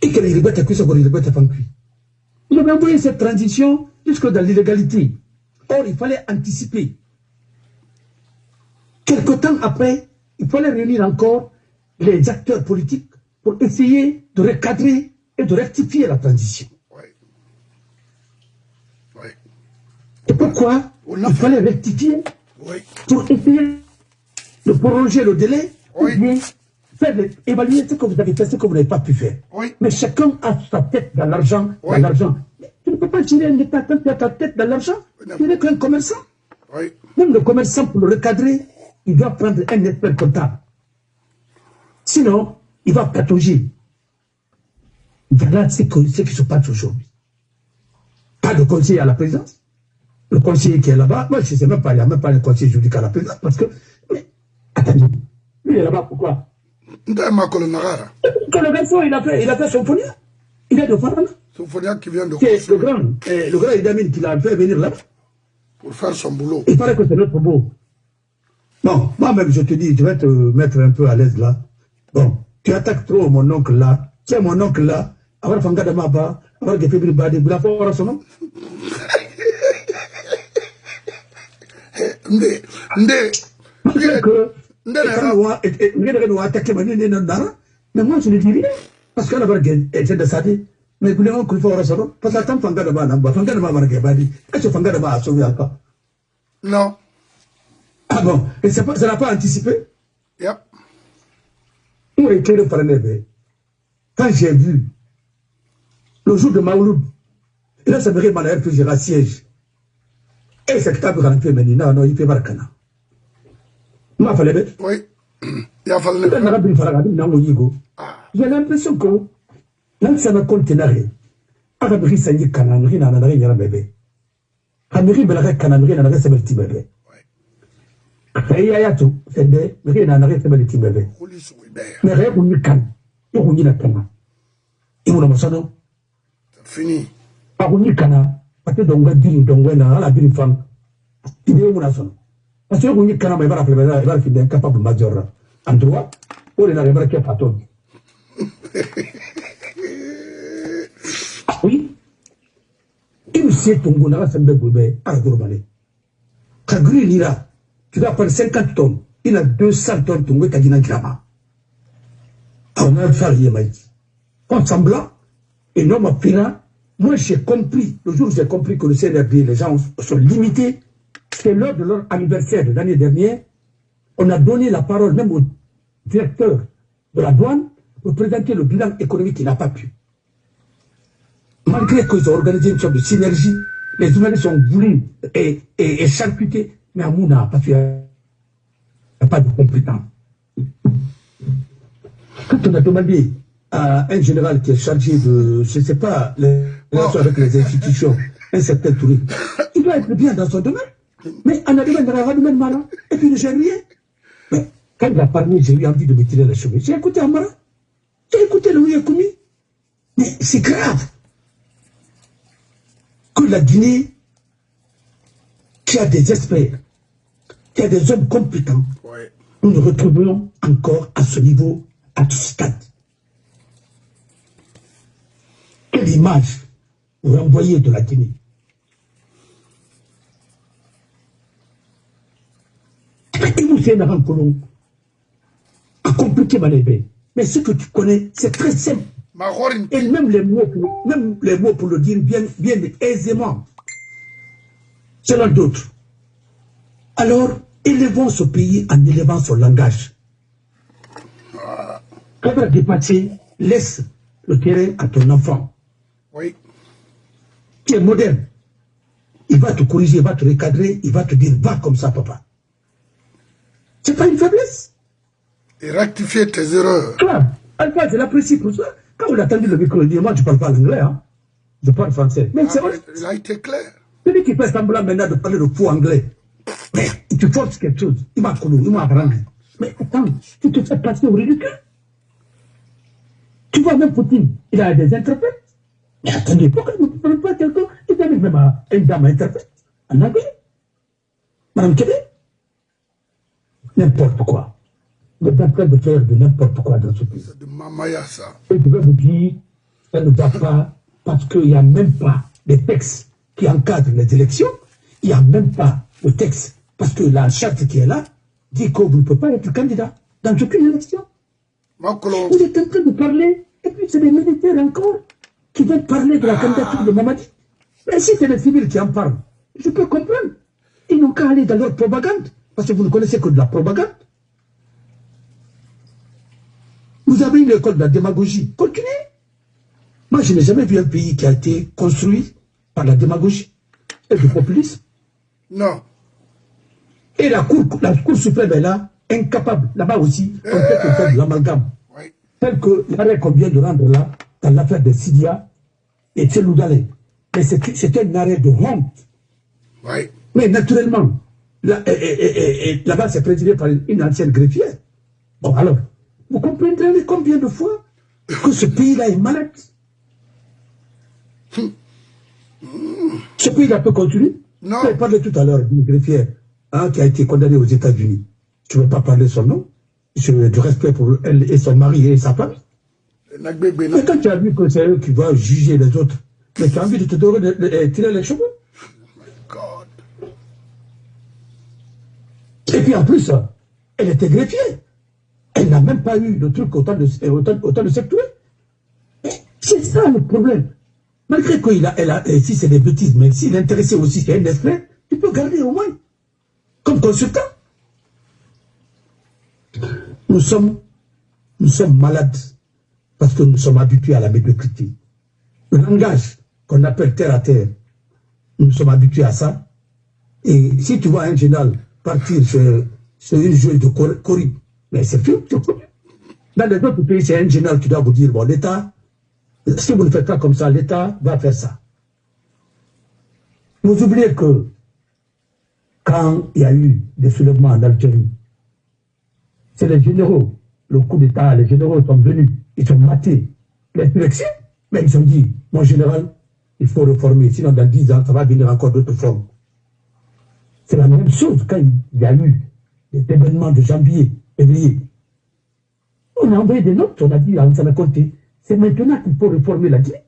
Et que les libertés cuisent pour les libertés font cuire. Il avait envoyé cette transition jusque dans l'illégalité. Or, il fallait anticiper. Quelque temps après, il fallait réunir encore les acteurs politiques pour essayer de recadrer et de rectifier la transition. Oui. Oui. Et pourquoi il fallait rectifier pour essayer de prolonger le délai ou bien faire évaluer ce que vous avez fait, ce que vous n'avez pas pu faire. Oui. Mais chacun a sa tête dans l'argent. Oui. Tu ne peux pas tirer un État quand tu as ta tête dans l'argent. Tu n'es qu'un commerçant. Oui. Même le commerçant, pour le recadrer, il doit prendre un expert comptable. Sinon, il va patauger. Voilà ce qui se passe aujourd'hui. Pas de conseiller à la présidence. Le conseiller qui est là-bas, moi je ne sais même pas, il n'y a même pas de conseiller juridique à la présidence. Parce que, mais, attendez, lui il est là-bas, pourquoi? Le garçon, il a fait Symphonia. Il est de Farana. Symphonia qui vient de c'est le grand Idamine qui l'a fait venir là. Pour faire son boulot. Il paraît que c'est notre beau. Bon, moi-même, je te dis, je vais te mettre un peu à l'aise là. Bon, tu attaques trop mon oncle là. Tiens, mon oncle là. Avoir Fanga de Maba, avoir des fibres badi, vous la faire son nom. Mais moi, je ne dis rien. Parce qu'elle a été de ça. Mais vous l'avez encore fait au parce que tant Fanga de Maba, Fanga de Maba, est-ce que Fanga de Maba a sauvé Alpha? Non. Ah bon, et ça n'a pas anticipé? Yep. Moi, j'ai éclairé par un éveil. Quand j'ai vu le jour de Maouloud, il a s'avéré malheur que j'ai la siège. Et c'est que tu as fait maintenant, non, il fait Barkana. Moi, il fallait. Oui. Il a fallu. J'ai l'impression que là, ça m'a contenaré. Arabri Sani Kanamri n'a rien à bébé. Amiri Belare Kanamri n'a rien à bébé. Bébé. Ayato, c'est des rien n'a rien à bébé. Mais rien pour nous can. Il vous dit la cana. Il vous l'a montré. Fini. Pas vous dit cana. Parce que donc, la ville femme. Il est mon asson. Parce que vous dit cana, mais il va faire incapable major. En droit, on est dans les bras qui a pas oui. Il sait ton goût, c'est un bébé, à Gourmané. Kagri Lira, tu dois prendre 50 tonnes. Il a 200 tonnes, ton goût, Kagina Grama. On a fait rien, maïs. Consemblant, et non, ma pina, Moi, j'ai compris, le jour où j'ai compris que le CNRD, les gens sont limités, c'est lors de leur anniversaire de l'année dernière, on a donné la parole même au directeur de la douane pour présenter le bilan économique qu'il n'a pas pu. Malgré qu'ils ont organisé une sorte de synergie, les journalistes sont voulus et charcutés, mais à Mouna, parce qu'il n'y a pas de compétence. Quand on a demandé à un général qui est chargé de, je ne sais pas, les relations avec les institutions, un certain Touré, il doit être bien dans son domaine. Mais on a demandé Mara, et puis il ne gère rien. Mais quand il a parlé, j'ai eu envie de me tirer les cheveux. J'ai écouté Amara, j'ai écouté le Ouyakoumi. Mais c'est grave que la Guinée, qui a des experts, qui a des hommes compétents, nous nous retrouvons encore à ce niveau, à ce stade. Quelle image vous renvoyez de la Guinée? Et vous, c'est un colon à compliquer ma lébé. Mais ce que tu connais, c'est très simple. Et même les mots pour le dire bien aisément, selon d'autres. Alors, élevons ce pays en élevant son langage. Quand tu as dépassé, laisse le terrain à ton enfant. Oui. Qui est moderne. Il va te corriger, il va te recadrer, il va te dire, va comme ça, papa. C'est pas une faiblesse. Et rectifier tes erreurs. Claire. Alpha, je l'apprécie pour ça. Quand on a attendu le micro, il dit, moi, je ne parle pas l'anglais, hein. Je parle français. Mais c'est vrai. Il a été clair. Celui qui fait semblant maintenant de parler de faux anglais, mais tu forces quelque chose, il m'a connu, il m'a appris. Mais attends, tu te fais passer au ridicule. Tu vois, même Poutine, il a des interprètes. Mais attendez, pourquoi il ne parle pas quelqu'un qui arrive même à une dame interprète en anglais? Madame Kébé? N'importe quoi. Vous êtes en train de faire de n'importe quoi dans ce pays. C'est de mamaya, ça. Et je vais vous dire, ça ne va pas, parce qu'il n'y a même pas des textes qui encadrent les élections. Il n'y a même pas de texte, parce que la charte qui est là dit que vous ne pouvez pas être candidat dans aucune élection. Vous êtes en train de parler, et puis c'est des militaires encore qui veulent parler de la candidature de Mamadi. Mais si c'est les civils qui en parlent, je peux comprendre. Ils n'ont qu'à aller dans leur propagande, parce que vous ne connaissez que de la propagande. Vous avez une école de la démagogie. Continuez. Moi, je n'ai jamais vu un pays qui a été construit par la démagogie et le populisme. Non. Et la Cour suprême est là, incapable. Là-bas aussi, on peut faire de l'amalgame. Oui. Tel que l'arrêt qu'on vient de rendre là, dans l'affaire de Sidia et Tcheloudalé. Mais c'était un arrêt de honte. Oui. Mais naturellement, là-bas, c'est présidé par une ancienne greffière. Bon, alors, vous comprendrez combien de fois que ce pays-là est malade. Ce pays-là peut continuer. Non. Vous avez parlé tout à l'heure d'une greffière qui a été condamnée aux États-Unis. Tu ne veux pas parler de son nom? J'ai du respect pour elle et son mari et sa famille. Mais quand tu as vu que c'est eux qui doivent juger les autres, mais tu as envie de te tirer les cheveux. Et puis en plus, elle était greffière. Elle n'a même pas eu le truc autant de secteurs. C'est ça le problème. Malgré que si c'est des bêtises, mais s'il est intéressé aussi, c'est un expert, tu peux garder au moins comme consultant. Nous sommes malades parce que nous sommes habitués à la médiocrité. Le langage qu'on appelle terre à terre, nous sommes habitués à ça. Et si tu vois un général partir sur une joueuse de corride, mais c'est fini. Dans les autres pays, c'est un général qui doit vous dire, bon, l'État, si vous ne faites pas comme ça, l'État va faire ça. Vous oubliez que quand il y a eu des soulèvements en Algérie, c'est les généraux, le coup d'État, les généraux sont venus, ils ont maté l'insurrection, mais ils ont dit, mon général, il faut réformer, sinon dans 10 ans, ça va venir encore d'autres formes. C'est la même chose quand il y a eu des événements de janvier, février. On a envoyé des notes, on a dit à Ansana Conté, c'est maintenant qu'il faut réformer la Guinée.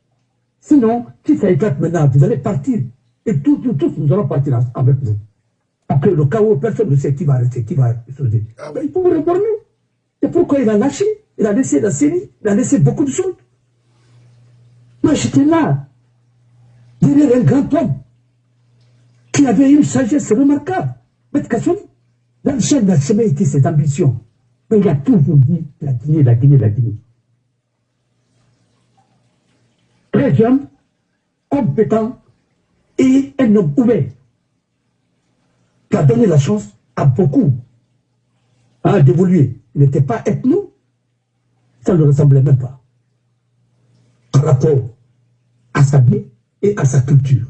Sinon, si ça éclate maintenant, vous allez partir. Et tous, nous allons partir avec vous. Après le chaos, personne ne sait qui va rester, qui va sauver. Il faut réformer. C'est pourquoi il a lâché, il a laissé la série, il a laissé beaucoup de choses. Moi, j'étais là. derrière un grand homme qui avait une sagesse remarquable. Mais Kassouli, dans le chef n'a jamais été cette ambition. Mais il a toujours dit la Guinée, la Guinée, la Guinée. Très jeune, compétent et un homme ouvert qui a donné la chance à beaucoup d'évoluer. Il n'était pas ethno, ça ne le ressemblait même pas par rapport à sa vie et à sa culture.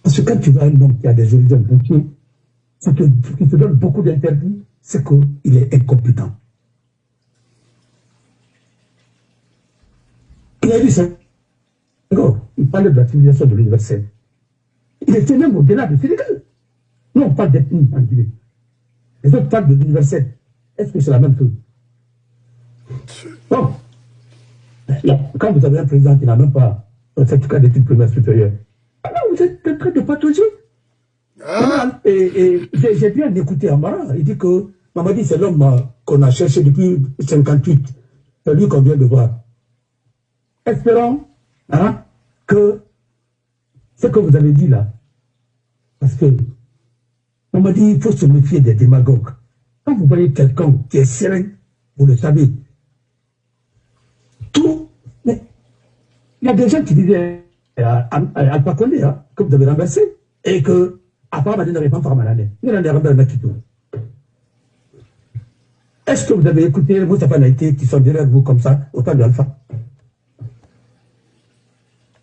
Parce que quand tu vois un homme qui a des horizons routiers, ce qui te donne beaucoup d'interdits, c'est qu'il est incompétent. Il a dit ça. Il parlait de la civilisation de l'universel. Il était même au-delà du Sénégal. Nous, on parle d'ethnie en Guinée. Les autres parlent de l'universel. Est-ce que c'est la même chose? Bon. Quand vous avez un président qui n'a même pas un certificat d'études primaires supérieures, alors vous êtes en train de patauger. Et j'ai bien écouté Amara. Il dit que Mamadi, c'est l'homme qu'on a cherché depuis 1958. C'est lui qu'on vient de voir. Espérons que ce que vous avez dit là, parce que Mamadi, il faut se méfier des démagogues. Quand vous voyez quelqu'un qui est serein, vous le savez. Tout. Mais il y a des gens qui disaient à Alpha Condé que vous devez renverser et que après Madine n'avait pas faire malade. Est-ce que vous avez écouté Moustapha Naïté qui sont derrière vous comme ça, autant d'Alpha?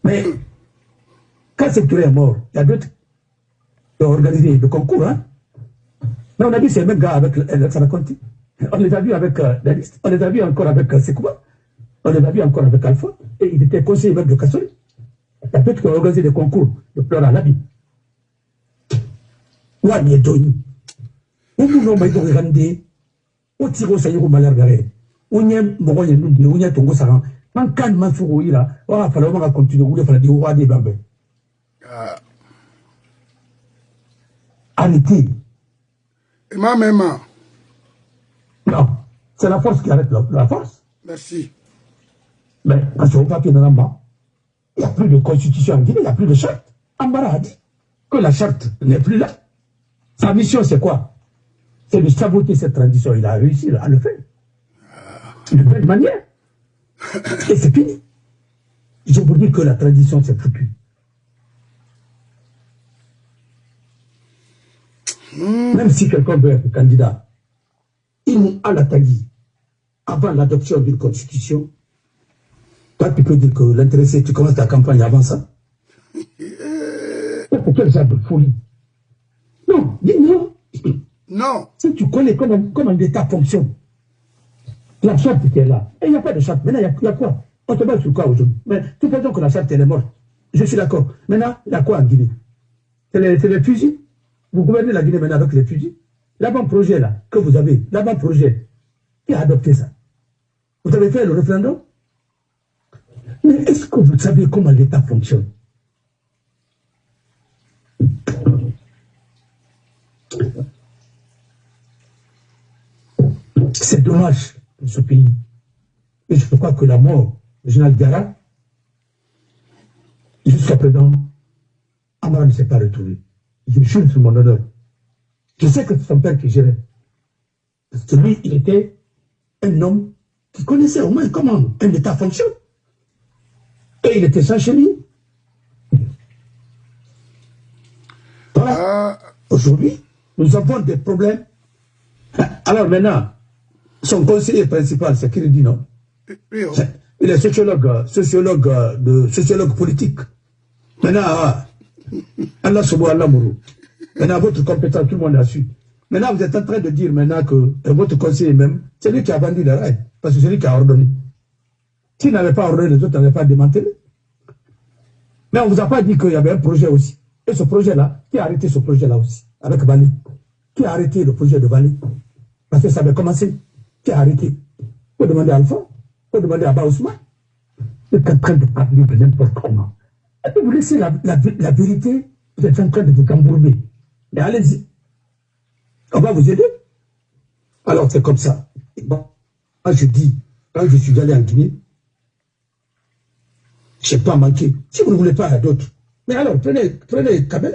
Mais quand cette tour est mort, il y a d'autres qui ont organisé le concours. Mais on a vu ces mêmes gars avec Alexandre Conti. On les a vus avec Daliste. On les a vus encore avec Sekouba. On les a vus encore avec Alpha. Et ils étaient conseillers même de Kassouli. Il y a d'autres qui ont organisé des concours de pleurs à l'habit. Wani Tony. Où nous avons regardé, où tiro sayo malherbe, où n'y a moyen de nous, où n'y a tongo saran, man kan man souro ira, on va falloir continuer, où il fallait dire roi des bambés. Arrêtez. Même. Non, c'est la force qui arrête la force. Merci. Mais parce qu'on papier dans bas, il n'y a plus de constitution en Guinée, il n'y a plus de charte. Ambara a dit que la charte n'est plus là. Sa mission, c'est quoi? C'est de saboter cette tradition. Il a réussi à le faire. De belle manière. Et c'est fini. Je vous dis que la tradition, c'est foutu. Même si quelqu'un veut être candidat, il a la tagi avant l'adoption d'une constitution. Toi, tu peux dire que l'intéressé, tu commences ta campagne avant ça. Pour quel genre de folie? Non, dis-moi. Non. Si tu connais comment l'État fonctionne, la charte qui est là, et il n'y a pas de charte. Maintenant, il y a quoi? On te bat sur quoi aujourd'hui? Mais tout le monde que la charte, elle est morte. Je suis d'accord. Maintenant, il y a quoi en Guinée? C'est les fusils. Vous gouvernez la Guinée maintenant avec les fusils. L'avant-projet là, que vous avez, l'avant-projet, qui a adopté ça? Vous avez fait le référendum? Mais est-ce que vous savez comment l'État fonctionne? C'est dommage pour ce pays. Et je crois que la mort du général Gara, jusqu'à présent, Amara ne s'est pas retrouvé. Je jure sur mon honneur. Je sais que c'est son père qui gérait. Parce que lui, il était un homme qui connaissait au moins comment un État fonctionne. Et il était sans chenille. Voilà. Aujourd'hui, nous avons des problèmes. Alors maintenant, son conseiller principal, c'est qui le dit non? Il est sociologue politique. Maintenant, Allah Sobo Allah Mourou. Maintenant, votre compétence, tout le monde a su. Maintenant, vous êtes en train de dire maintenant que votre conseiller même, c'est lui qui a vendu le rail. Parce que c'est lui qui a ordonné. S'il n'avait pas ordonné, les autres n'avaient pas démantelé. Mais on ne vous a pas dit qu'il y avait un projet aussi. Et ce projet-là, qui a arrêté ce projet-là aussi? Avec Bali. Qui a arrêté le projet de Bali? Parce que ça avait commencé. Qui a arrêté? Il faut demander à Alpha. Il faut demander à Baousma. Vous êtes en train de parler de n'importe comment. Et puis vous laissez la vérité, vous êtes en train de vous cambourber. Mais allez-y. On va vous aider. Alors c'est comme ça. Et bon, moi je dis, quand je suis allé en Guinée, Je n'ai pas manqué. Si vous ne voulez pas, il y a d'autres. Mais alors, prenez Kabel,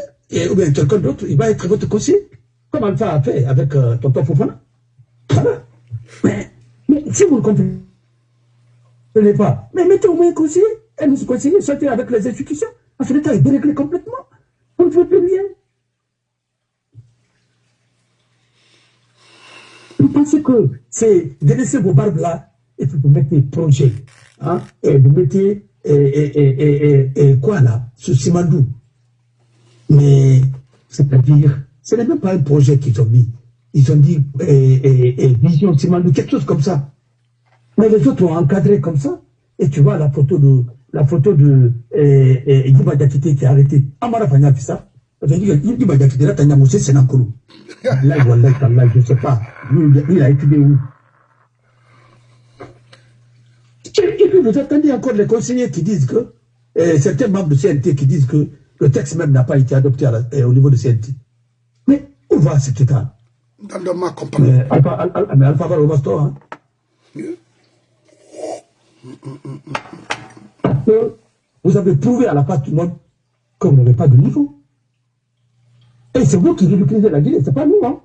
ou bien quelqu'un d'autre, il va être votre conseiller. Comme Alpha a fait avec Tonton Fofana. Voilà. Mais si vous ne comprenez pas, mais mettez au moins un conseiller. Et nous conseiller, sortez avec les institutions. Parce que l'État est déréglé complètement. On ne fait plus rien. Vous pensez que c'est de laisser vos barbes là et puis vous mettez des projets. Hein, et vous mettez quoi là, sur Simandou. Mais, c'est-à-dire, ce n'est même pas un projet qu'ils ont mis. Ils ont dit Vision Simandou, quelque chose comme ça. Mais les autres ont encadré comme ça. Et tu vois la photo de Yiba Diakité qui est arrêté. Amara Fanya fait ça. Yiba Diakité, là, Tanya Moussé, c'est Nankoulou. Là, je ne sais pas. Il a étudié où? Et puis vous attendez encore les conseillers qui disent que, certains membres de CNT qui disent que le texte même n'a pas été adopté au niveau de CNT. Mais où va cet État? Dans ma compagnie. Mais Alpha va au Masto, hein? Parce que vous avez prouvé à la face du monde que vous n'avez pas de niveau. Et c'est vous qui ridiculisez la Guinée, c'est pas nous, hein?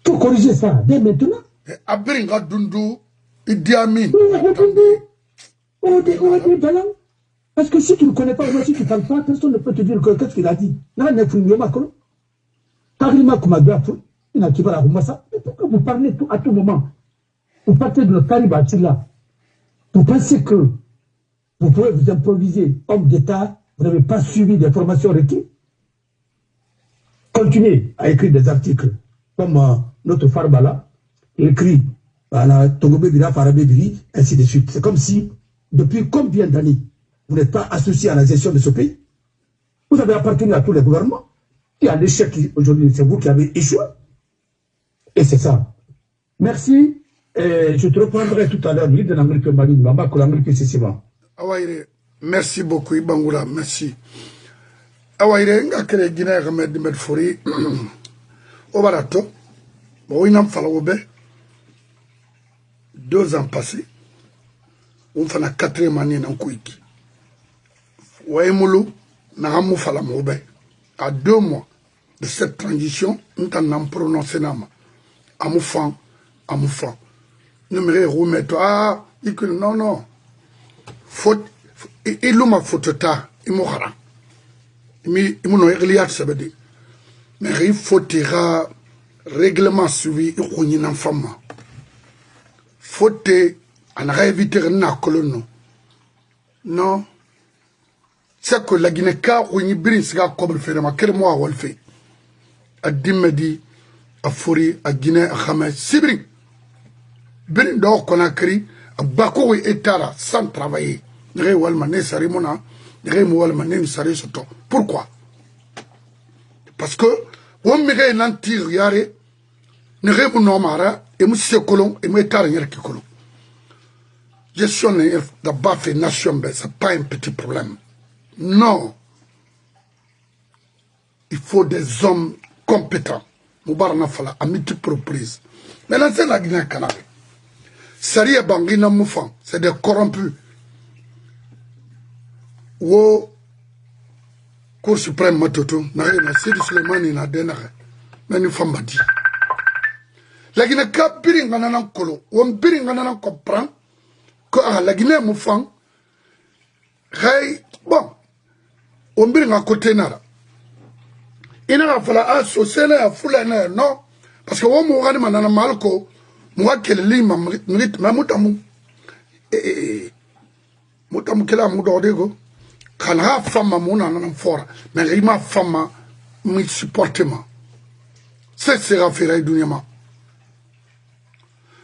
Pour corriger ça, dès maintenant. Abringa Dundu, Idi Amin. Parce que si tu ne connais pas, si tu ne parles pas, personne ne peut te dire qu'est-ce qu'il a dit. Là, il n'y a pas pourquoi vous parlez à tout moment? Vous partez de notre Caribe là. Vous pensez que vous pouvez vous improviser homme d'État, vous n'avez pas suivi des formations requises? Continuez à écrire des articles comme notre Farbala écrit à la Togobé Bira, Farabé Biri, ainsi de suite. C'est comme si, depuis combien d'années, vous n'êtes pas associé à la gestion de ce pays? Vous avez appartenu à tous les gouvernements. Et à l'échec, aujourd'hui, c'est vous qui avez échoué. Et c'est ça. Merci. Et je te reprendrai tout à l'heure. Merci beaucoup, Ibangura. Merci. Awaire, nga kere Guinée Ahmed Medfori. Obarato. Bon, il en fallait 2 ans passés. On fait la 4e année dans Kouiki. Ouaimoulou, Nahamou Falamoube. À 2 mois de cette transition, nous avons prononcé Nama. Amoufan. Nous me remettons. Ah, non. Faute. Il m'a faute ta. Il m'a mais il faudra règlement suivi et qu'on y n'en femme. Faut en éviter na colono. Non. C'est que la Guinée car on y brise la comme fait ma quel mois on le fait. A dimedi a fori a Guinée a Hamas Sibri. Ben d'or qu'on a créé a Bako et Etara sans travailler. Ré Walmané Sarimona. Pourquoi? Parce que on me nantir yare ne rebu nomara et monsieur colon et metar yerki colon. Gestion de baffe nation c'est pas un petit problème. Non. Il faut des hommes compétents. Moubarna fala à multiples reprises. Maintenant c'est la Guinée-Canale. Saria Bangina Moufan, c'est des corrompus. Wo Cour suprême matoto na Sidi Suleimani na denare na ni famba di la Guinée ka biringa na kolo won biringa na comprend que la Guinée mo fan hay bon won biringa côté nara ina fala associé na fula na non parce que wo mo gani manana malko mo wakele lima ma mutamu mutamu kala mu dodego quand la femme a mon anan fort, mais il m'a femme me supporte moi. C'est ce que fait Dunyama.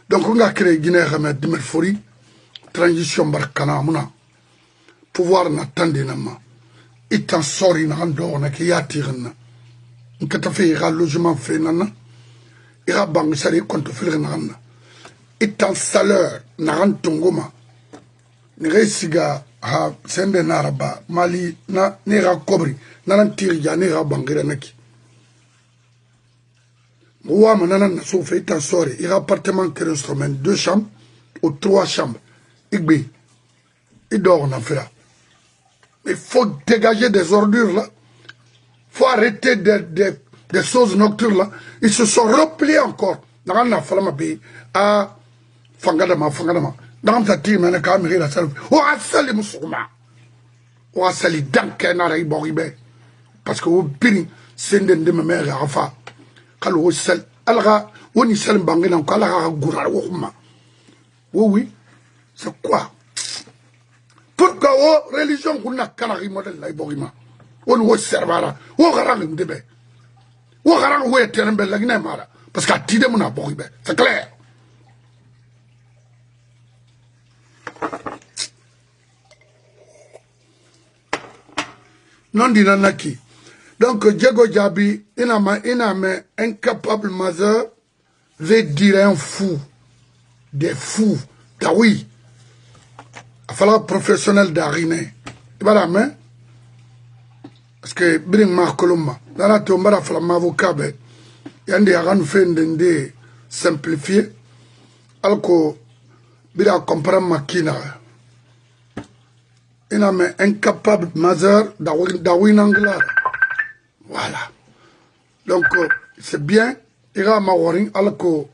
Donc on a créé Guinée Ahmed Medfori, transition barkana muna, pouvoir n'attendre nama. Il t'en sort in andor na qui attirena. On peut faire un logement fait nana, il a banque sari compte faire nana. Il t'en salaire naran tongoma, ne siga. Ha sembe naraba mali na nera kobri nanan tirja nera bangira naki moi manana na so fait en soirée il appartement 3 chambres ou 3 chambres igbe il dort en affaire. Il faut dégager des ordures là. Il faut arrêter des choses nocturnes là. Ils se sont repliés encore. Dans la flamme à Fangadama. Dans ta team, on a quand même la salle. On a salé Moussouma. On a salé Dankenara Iboribe. Parce que vous pire, c'est de ma mère à Rafa. Quand vous sel, alors, on y sel bangé en Kalara Goura. Oui, c'est quoi? Pourquoi la religion n'a qu'à modèle la Iborima? On vous servara. On garant un début. On garant où est un bel lagnamara. Parce qu'à Tidé mon aboribe. C'est clair. Non dinanaki. Donc, Diego Djabi, il a un incapable majeur, veut dire un fou. Des fous. Oui. Il fallait un professionnel d'ariné. Il va la main. Parce que, Bring Marcoloma, dans la tombe, il fallait un avocat. Il y a des gens qui simplifier. Alors que, il a compris ma kina. Il a un incapable majeur d'Awin Anglar. Voilà. Donc, c'est bien. Il y a un mawaring, alors que,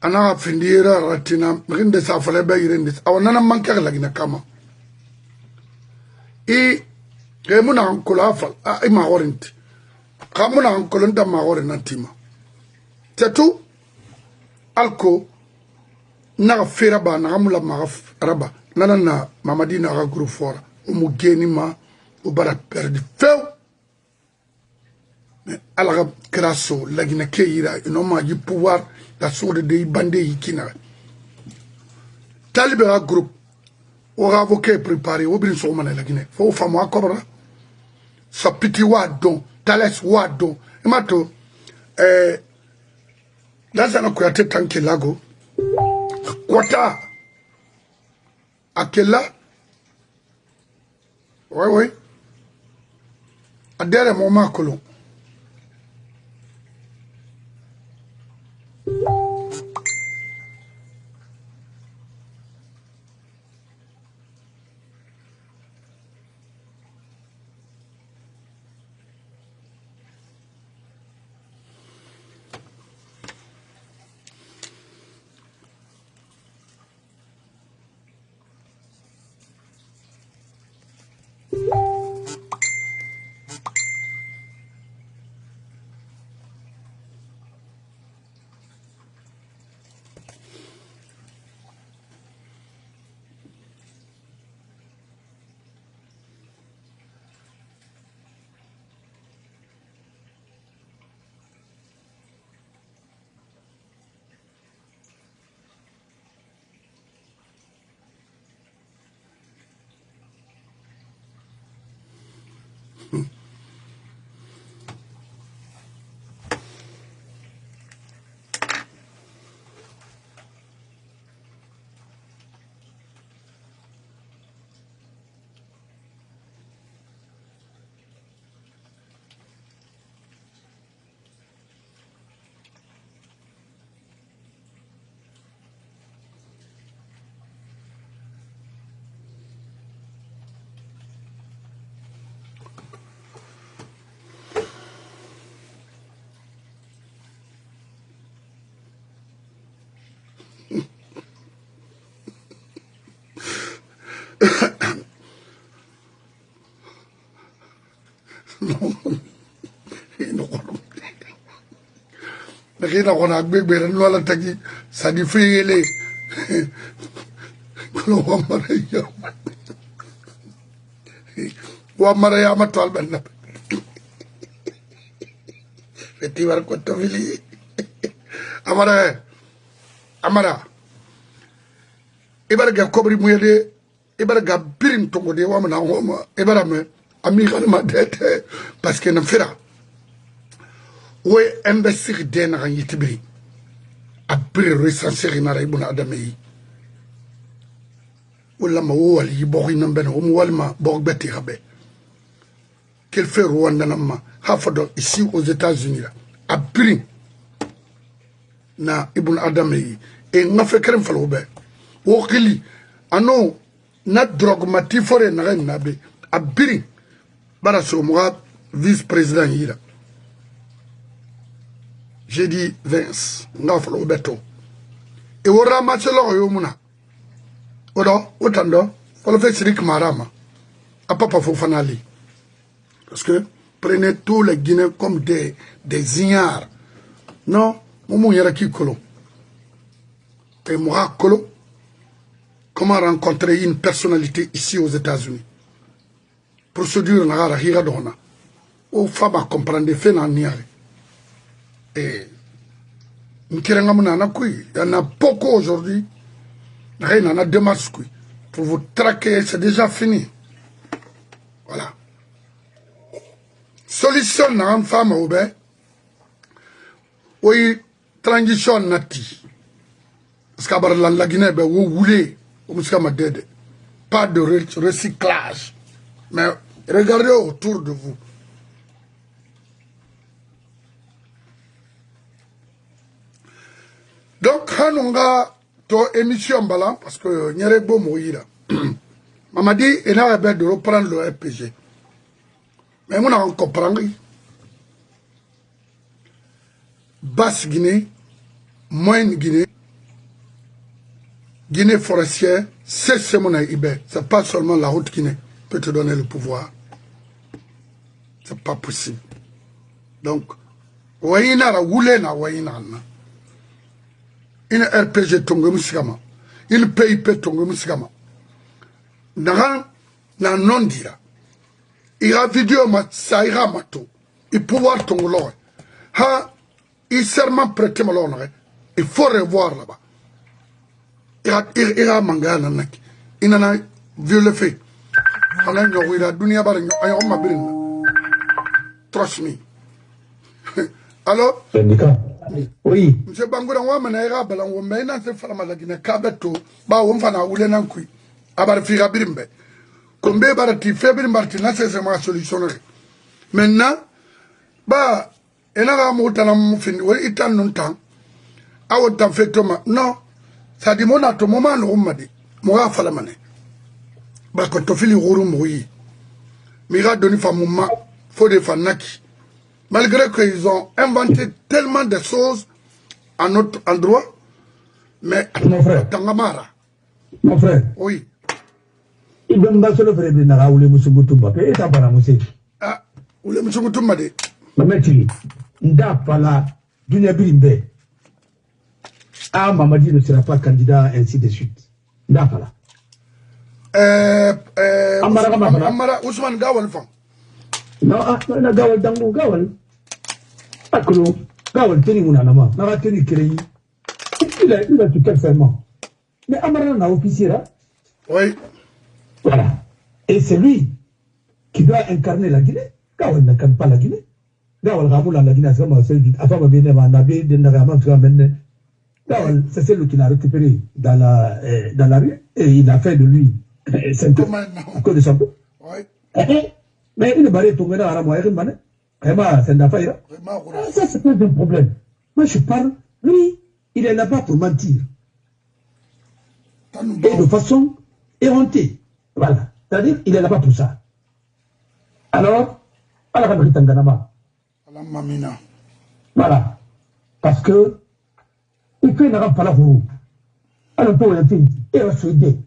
ana findira ratina, rinde sa fale ba irinde. Awana na manka la gina kama. Muna ankola afal, ma warinti. Muna ankola nta ma warinantima. C'est tout. Alko, na fera ba, na mula ma raba. Nana na mamadi na ga groupe fora. Umu geni ma, ubara perdi feu. Alaga kraso lagina keira inoma yi pouvoir la sourde de bande yikina talibera groupe o avocat préparé o bin so mana lagina fo famo akobra sa piti wa don tales wa don emato lazana ko yate tanke lago kwata akela oui adere mo makolo. Nakina ko na agbegbere no ala tagi sa di feyele ko wa maraya ma tol ben na feti war ko to fili amara ibarga kobri muyede ibarga birin tongo de wa na ngoma ibara me ami ma tete parce que na fira oui, investir dans la yitibri. Après recenser na raibuna adamei. Wala ma wali yibori namben walma bogbeti rabe. Quel fait Rwanda nama hafado ici aux États-Unis là. Après na ibn adamei et n'a fait krem falobe. Wokili ano na drogmati fore na nabe abiri bara so moi vice-président yira. J'ai dit Vince, ngaflo beto. E wora machelo yo muna. Odo, otando, pour le fait Sirik Marama. A papa Fofanali. Parce que prenez tous les Guinéens comme des ignares. Non, mon yera qui kolo. Et moi kolo. Comment rencontrer une personnalité ici aux États-Unis? Procédure n'a hira dona. Aux femmes à comprendre des faits n'en niare. Et il y en a beaucoup aujourd'hui. Il y en a deux mars. Pour vous traquer, c'est déjà fini. Voilà. Solution dans une femme au bain. Oui, transition nati. Parce que la Guinée, vous voulez, pas de recyclage. Mais regardez autour de vous. Donc, Hanonga, ton émission bala, parce que n'y a pas de Mamadi, il a besoin de reprendre le RPG. Mais on comprend. Basse Guinée, Moyenne Guinée, Guinée forestière, c'est mon Ibé. C'est pas seulement la haute Guinée peut te donner le pouvoir. C'est pas possible. Donc, Wayina la Wulena Wayina. Une RPG tongue musigama. Une PIP tongue musigama. Naran na non dira. Il y a vidéo ma ça ira mato. Il pouvoir tongue l'or. Ha, il serment prêté ma l'or. Il faut revoir là-bas. Il y a manga nanak. Il en a vu le fait. On a une dunia bar on m'a brin. Trust me. Alors? Oui. Monsieur Bangoura, on m'a dit on m'a dit que fala malagina kabeto ba on fana wule nankui abar fira birimbe kombe barati febrimbarti na c'est ma solution. Maintenant ba enara motana mufini we itan non temps awo tan fetoma non ça dit mon ato moment no madi mo ga fala mané ba ko to fili guru moyi mi ga doni fa mumma fo de fanaki. Malgré qu'ils ont inventé tellement de choses à notre endroit, mais mon frère, Tangamara. Mon frère. Oui. Il doit me faire le frère de Nara ou les Moussoumoutoumba. Et ça va la Ah, ou les Moussoumoutoumba. Ma mère, Nda Pala, Dunia Bilimbe. Ah, Mamadi ne sera pas candidat, ainsi de suite. Nda Pala. Amara Ousmane Gawal Fan. Non, ah, na Gawal Dango Gawal. Akolo, Gawal Teni Mounanama, Nara Teni Kéréi. Il a tout fait fermement. Mais Amara n'a officier là. Oui. Voilà. Et c'est lui qui doit incarner la Guinée. Gawal n'incarne pas la Guinée. Gawal Ramoula la Guinée, c'est comme Afama Benema, Nabé, Denarama, Gawal, c'est celui qui l'a récupéré dans la rue et il a fait de lui. C'est un peu. À cause de son peu. Oui. Mais il est barré tombé dans la moyenne, c'est une affaire. Ça, c'est pas un problème. Moi, je parle, lui, il est là-bas pour mentir. Et de façon éhontée. Voilà. C'est-à-dire, il est là-bas pour ça. Alors, à la Kabri Tanganama. Voilà. Parce que, il fait une rampe à la roue. Alors, pour un film, il va se aider.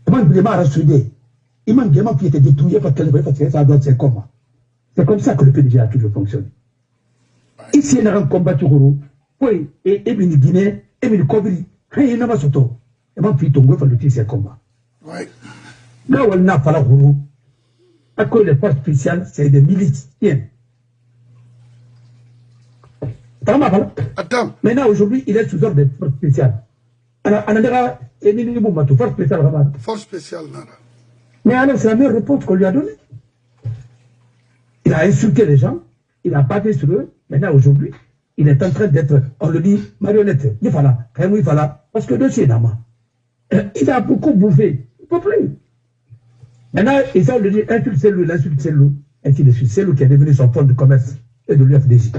Il va se aider. Il m'a vraiment qui était détruit parce que ça doit être comment. C'est comme ça que le PDG a toujours fonctionné. Ici, il y a un combat sur Rouro. Oui, et il Guinée, et il Kobri. Il n'a pas sauto. Il m'a fait tomber pour le tisser combat. Oui. Là où il n'a pas la Rouro, à cause des forces spéciales, c'est des miliciens. Attends. Maintenant, aujourd'hui, il est sous ordre des forces spéciales. Force spéciale, Nara. Mais alors, c'est la meilleure réponse qu'on lui a donnée. Il a insulté les gens, il a battu sur eux. Maintenant, aujourd'hui, il est en train d'être, on le dit, marionnette. Il fallait, parce que dossier d'Ama. Il a beaucoup bouffé. Il ne peut plus. Maintenant, ils ont le dit, insulte-le, l'insulte-le, ainsi de suite. C'est lui qui est devenu son fonds de commerce et de l'UFDJ.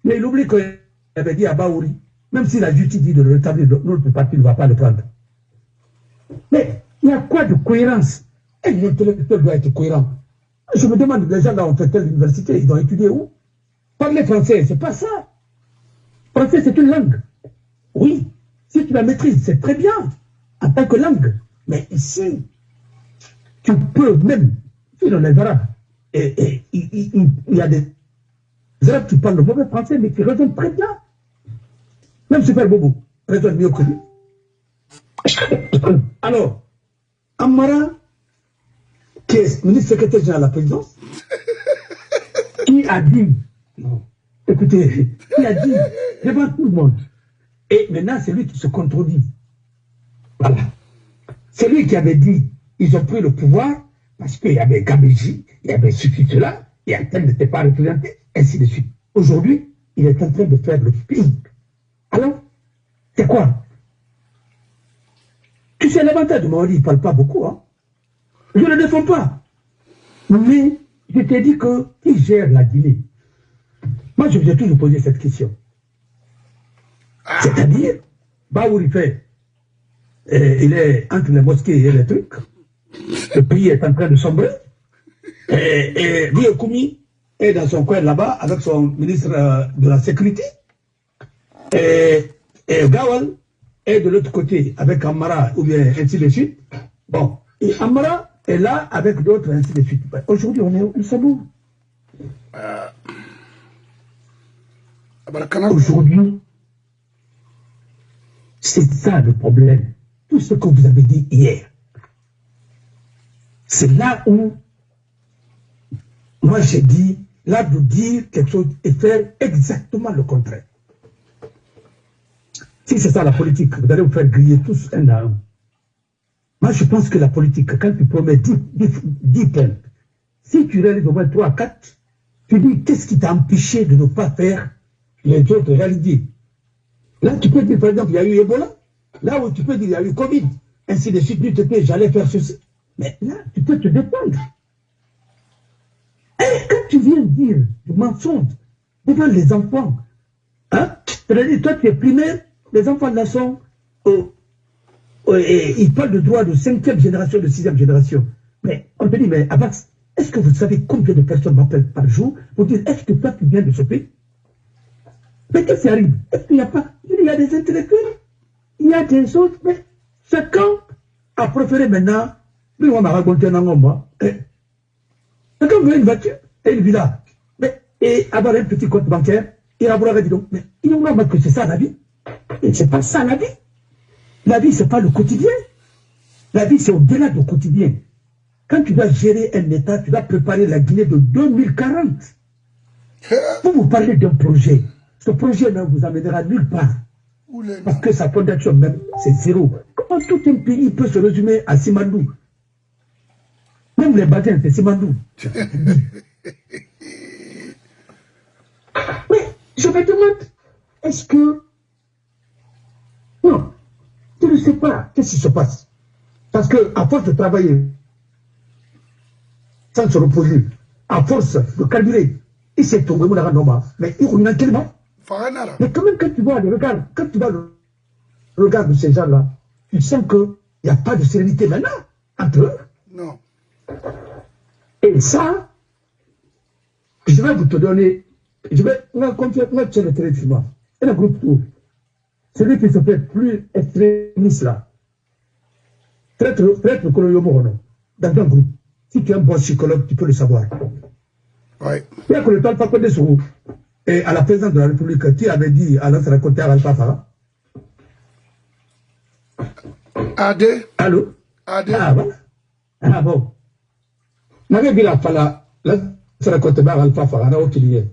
Mais il oublie qu'il avait dit à Baouri, même si la justice dit de le rétablir, notre parti ne va pas le prendre. Mais il y a quoi de cohérence? Un intellectuel doit être cohérent. Je me demande, les gens là ont fait telle université, ils ont étudié où? Parler français, c'est pas ça. Français, c'est une langue. Oui, si tu la maîtrises, c'est très bien, en tant que langue. Mais ici, tu peux même, si dans les arabes, et il y a des arabes qui parlent le mauvais français, mais qui raisonnent très bien. Même Super Bobo raisonne mieux que lui. Alors, Amara, qui est ministre secrétaire général de la présidence, qui a dit, non, écoutez, qui a dit devant tout le monde, et maintenant c'est lui qui se contredit. Voilà. C'est lui qui avait dit, ils ont pris le pouvoir parce qu'il y avait Gabéji, il y avait ceci, cela, et Athènes n'était pas représenté, ainsi de suite. Aujourd'hui, il est en train de faire le pays. Alors, c'est quoi? Tu sais, l'avantage de Mawali, il ne parle pas beaucoup, hein. Je ne le défends pas. Mais je t'ai dit que qui gère la Guinée? Moi, je vous ai toujours posé cette question. C'est-à-dire, Baouri fait, il est entre les mosquées et les trucs. Le pays est en train de sombrer. Et Koumi est dans son coin là-bas avec son ministre de la Sécurité. Et Gawal est de l'autre côté avec Amara ou bien ainsi de suite. Bon, et Amara est là avec d'autres ainsi de suite. Aujourd'hui, nous sommes où? Aujourd'hui, c'est ça le problème. Tout ce que vous avez dit hier, c'est là où moi j'ai dit, là de dire quelque chose et faire exactement le contraire. Si c'est ça la politique, vous allez vous faire griller tous un à un. Moi je pense que la politique, quand tu promets 10 points, si tu réalises au moins 3 à 4, tu dis qu'est-ce qui t'a empêché de ne pas faire les autres réalités. Là tu peux dire par exemple, il y a eu Ebola, là où tu peux dire il y a eu Covid, ainsi de suite, tu te dis j'allais faire ceci. Mais là, tu peux te défendre. Et quand tu viens dire du mensonge devant les enfants, hein, toi tu es primaire, les enfants là sont, ils parlent de droit de 5e génération, de 6e génération. Mais on te dit, mais Abbas, est-ce que vous savez combien de personnes m'appellent par jour pour dire, est-ce que toi tu viens de ce pays? Mais qu'est-ce qui arrive? Est-ce qu'il n'y a pas? Il y a des intellectuels, il y a des autres, mais chacun a préféré maintenant. Mais on m'a raconté un moment. Quelqu'un veut une voiture et une villa. Mais, et avoir un petit compte bancaire, il a dit donc, mais il y a que c'est ça la vie. Et c'est pas ça la vie. La vie, c'est pas le quotidien. La vie, c'est au-delà du quotidien. Quand tu dois gérer un État, tu dois préparer la Guinée de 2040. Pour vous parler d'un projet, ce projet ne vous amènera nulle part. Parce que sa fondation même, c'est zéro. Comment tout un pays peut se résumer à Simandou? Même les bâtiments, c'est Simandou. Mais je me demande, est-ce que... Non, je ne sais pas qu'est-ce qui se passe. Parce qu'à force de travailler, sans se reposer, à force de carburer, il s'est tombé, mais il revient tellement. Mais quand même, quand tu vois le regard de ces gens-là, tu sens qu'il n'y a pas de sérénité maintenant entre eux. Non. Et ça, je vais vous te donner, on va sur le terrain de moi. Et le groupe tout. Celui qui se fait plus extrémiste là, traite le colonial dans un groupe. Si tu es un bon psychologue, tu peux le savoir. Oui. Il y a que le temps pas de ce groupe. Et à la présidence de la République, qui avait dit à l'ancien raconteur à Alpha Farah? Adé. Allô? Adé. Ah, voilà. Ah bon. N'avait dit la Fala, l'ancien raconteur Alpha Farah, n'a aucune idée.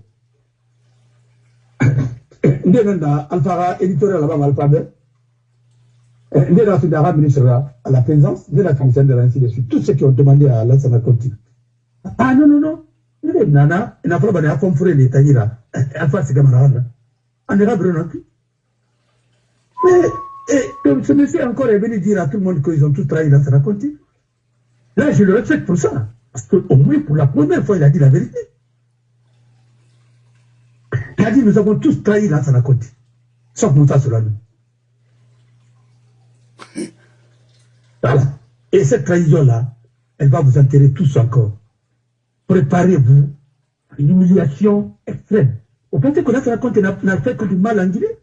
Ndénanda, Alpha Farah, éditorial là-bas, Alpha B. Ndénanda, Fidara, ministre à la présidence, Ndénanda, commissaire de ainsi de suite. Tous ceux qui ont demandé à l'ancien raconteur. Ah non, non, non. Nana, il n'a pas de confrérer les tailles-là. Alpha, c'est comme ça. On est là, Bruno. Mais ce monsieur encore est venu dire à tout le monde qu'ils ont tous trahi dans sa raconte. Là, je le respecte pour ça. Parce qu'au moins, pour la première fois, il a dit la vérité. Il a dit, nous avons tous trahi dans sa raconte. Sauf Moussa Solano. Voilà. Et cette trahison-là, elle va vous enterrer tous encore. Préparez-vous à une humiliation extrême. Vous pensez qu'on a fait raconter n'a fait que du mal en Guinée?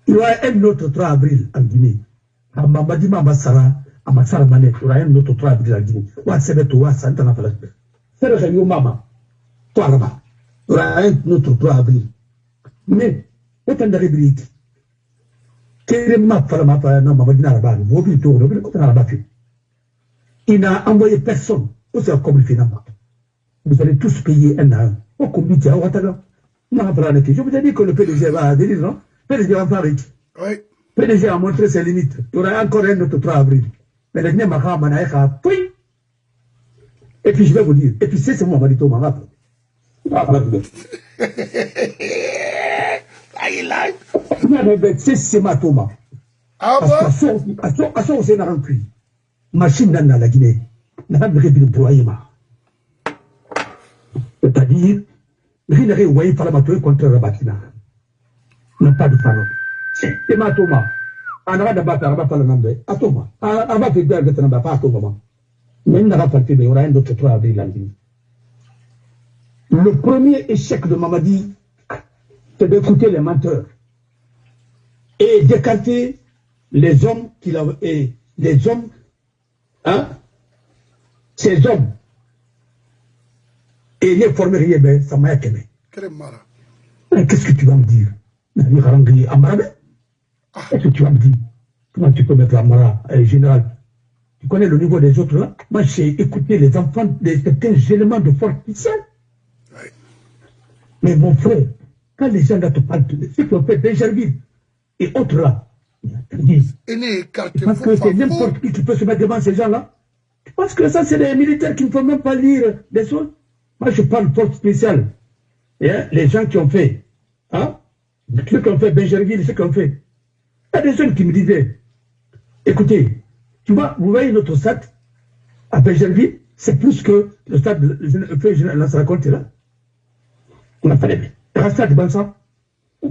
Il y aura un autre 3 avril en Guinée. À Mamadi Mambasara, à Massara Manet, il y aura un autre 3 avril en Guinée. Ou Sebeto, ou Santana Falasbe. C'est le Réunion Mama. Toi là-bas. Il y aura un autre 3 avril. Mais, autant de rébriques. Il n'a envoyé personne. Vous allez tous payer un à un. Je vous ai dit que le PDG va adhérer, non? PDG va faire avec. Oui. PDG a montré ses limites. Il y aura encore un autre 3 avril. Mais le Niamaka Manaïka, oui. Et puis je vais vous dire, et puis c'est moi, Marito Manga. C'est ma Thomas. Ah bon? À son c'est un puits. Machine dans la Guinée. N'a pas de broyement. C'est-à-dire, rien n'est oué par la matoye contre la Bakina. Non pas de parole. C'est ma Thomas. En a d'abord à la Nambe. À Thomas. À va faire de Tanamba, pas à Thomas. Mais il n'a pas parti, mais il y aura un autre 3 avril en Guinée. Le premier échec de Mamadi, c'est d'écouter les menteurs et d'écarter les hommes qu'il a, et les hommes, hein, ces hommes, et les former rien, ben, ça m'a étonné. Qu'est-ce que tu vas me dire? Qu'est-ce que tu vas me dire? Comment tu peux mettre Amara, général? Tu connais le niveau des autres là? Moi, j'ai écouté les enfants de certains éléments de force puissante. Mais mon frère, quand les gens là te parlent de ce qu'on fait Benjerville et autres là, parce que c'est n'importe qui peut se mettre devant ces gens-là. Parce que ça, c'est des militaires qui ne font même pas lire des choses. Moi, je parle force spéciale. Et, hein, les gens qui ont fait, hein, ceux qui ont fait Benjerville, ceux qui ont fait. Il y a des jeunes qui me disaient, écoutez, tu vois, vous voyez notre stade à Benjerville, c'est plus que le stade de se raconte là. On a fait les stades de ça.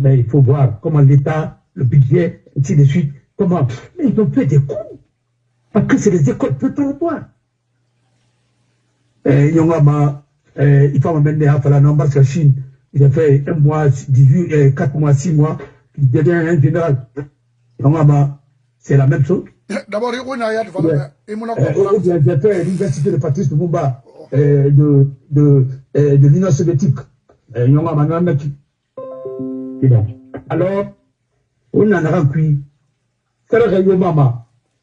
Mais il faut voir comment l'État, le budget, ainsi de suite, comment. Mais ils ont fait des coups. Parce que c'est des écoles préparatoires. Il faut m'amener à Falana, parce que la Chine, il a fait 1 mois, 18, 4 mois, 6 mois, il devient un général. C'est la même chose. D'abord, il y a j'ai fait l'université de Patrice Lumumba de l'Union soviétique. Alors, on en a rempli.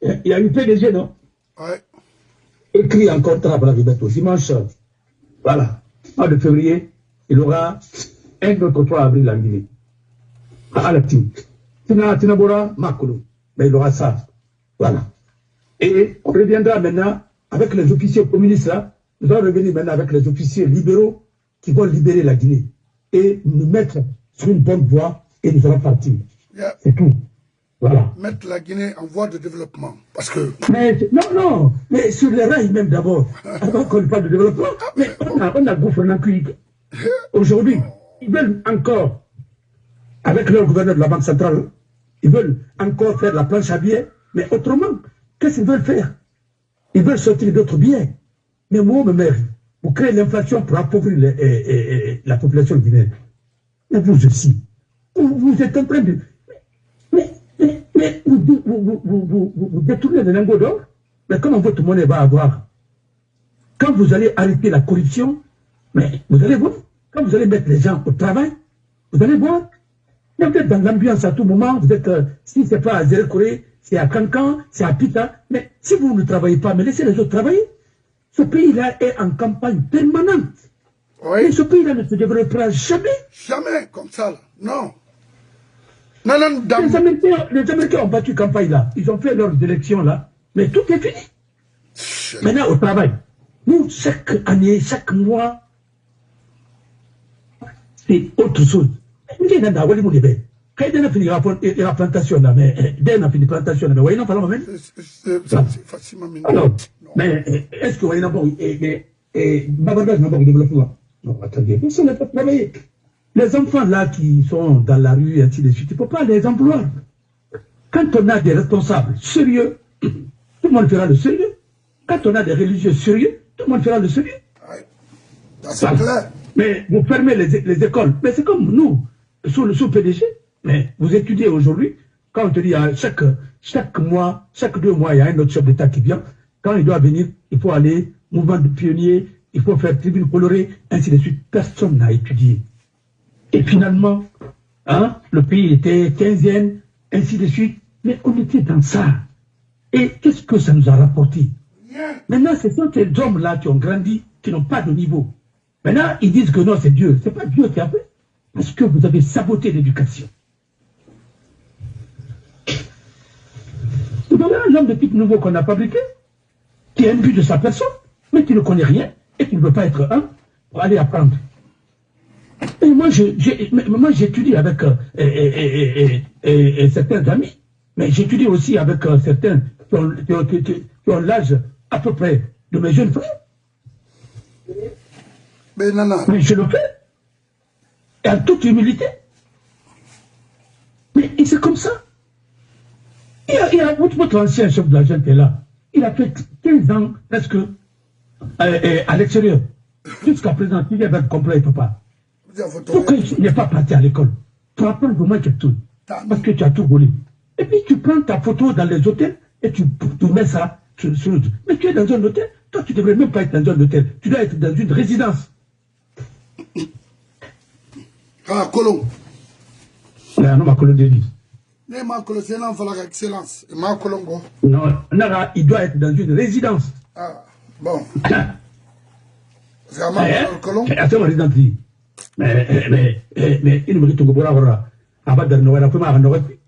Il y a une PDG, non? Oui. Écrit en contrat pour la Ribeto. Dimanche, voilà, mois de février, il aura un autre 3 avril en Guinée. À la team. Tinabora, Makolo. Mais il aura ça. Voilà. Et on reviendra maintenant avec les officiers communistes là. Nous allons revenir maintenant avec les officiers libéraux qui vont libérer la Guinée et nous mettre sur une bonne voie et nous allons partir. Yeah. C'est tout. Voilà. Mettre la Guinée en voie de développement. Parce que. Mais, non, mais sur les rails même d'abord. Avant qu'on parle de développement. Mais on a gouvernement cuit. Aujourd'hui, ils veulent encore, avec leur gouverneur de la Banque centrale, ils veulent encore faire la planche à billets. Mais autrement, qu'est-ce qu'ils veulent faire? Ils veulent sortir d'autres biens. Mais moi, ma mère, vous créez l'inflation pour appauvrir la population guinéenne. Mais vous aussi, vous êtes en train de... Mais vous détournez les lingots d'or. Mais comment votre monnaie va avoir? Quand vous allez arrêter la corruption, mais vous allez voir. Quand vous allez mettre les gens au travail, vous allez voir. Mais vous êtes dans l'ambiance à tout moment. Vous êtes, si ce n'est pas à Zéro-Corée, c'est à Cancan, c'est à Pita. Mais si vous ne travaillez pas, mais laissez les autres travailler. Ce pays-là est en campagne permanente. Oui. Et ce pays-là ne se développera jamais. Jamais comme ça, là. Non. Les Américains ont battu campagne là. Ils ont fait leurs élections là. Mais tout est fini. Maintenant, au travail. Nous, chaque année, chaque mois, c'est autre chose. Quand il a fini la plantation là, mais dès qu'il a fini la plantation là, mais voyez, non, pas là, même. C'est facilement miné. Alors, mais est-ce que vous voyez, non, et Babardage n'a pas de développement? Non, attendez, ça n'a pas travaillé. Les enfants là qui sont dans la rue, et ainsi de suite, il ne faut pas les employer. Quand on a des responsables sérieux tout le monde fera le sérieux. Quand on a des religieux sérieux, tout le monde fera le sérieux. C'est clair. Mais vous fermez les écoles. Mais c'est comme nous, sous PDG. Mais vous étudiez aujourd'hui, quand on te dit chaque mois, chaque 2 mois, il y a un autre chef d'État qui vient. Quand il doit venir, il faut aller, mouvement de pionniers, il faut faire tribune colorée, ainsi de suite. Personne n'a étudié. Et finalement, hein, le pays était 15e, ainsi de suite. Mais on était dans ça. Et qu'est-ce que ça nous a rapporté? Maintenant, ce sont ces hommes-là qui ont grandi, qui n'ont pas de niveau. Maintenant, ils disent que non, c'est Dieu. Ce n'est pas Dieu qui a fait. Parce que vous avez saboté l'éducation. Vous avez un homme de type nouveau qu'on a fabriqué, qui a un but de sa personne, mais qui ne connaît rien et qui ne veut pas être un pour aller apprendre. Et moi, j'étudie avec certains amis, mais j'étudie aussi avec certains qui ont l'âge à peu près de mes jeunes frères. Mais je le fais. Et en toute humilité. Mais c'est comme ça. Il y a votre ancien chef de la junte est là. Il a fait 15 ans presque à l'extérieur. Jusqu'à présent, il avait compris, papa. Pourquoi il n'est pas parti à l'école? Tu apprends au moins quelque chose. Parce que tu as tout volé. Et puis tu prends ta photo dans les hôtels et tu mets ça sur. Mais tu es dans un hôtel. Toi, tu ne devrais même pas être dans un hôtel. Tu dois être dans une résidence. Ah, Colomb. Non, ma Colomb de lui. C'est l'enfant excellence. Non, il doit être dans une résidence. Ah, bon. C'est ma résidence. Mais il me dit que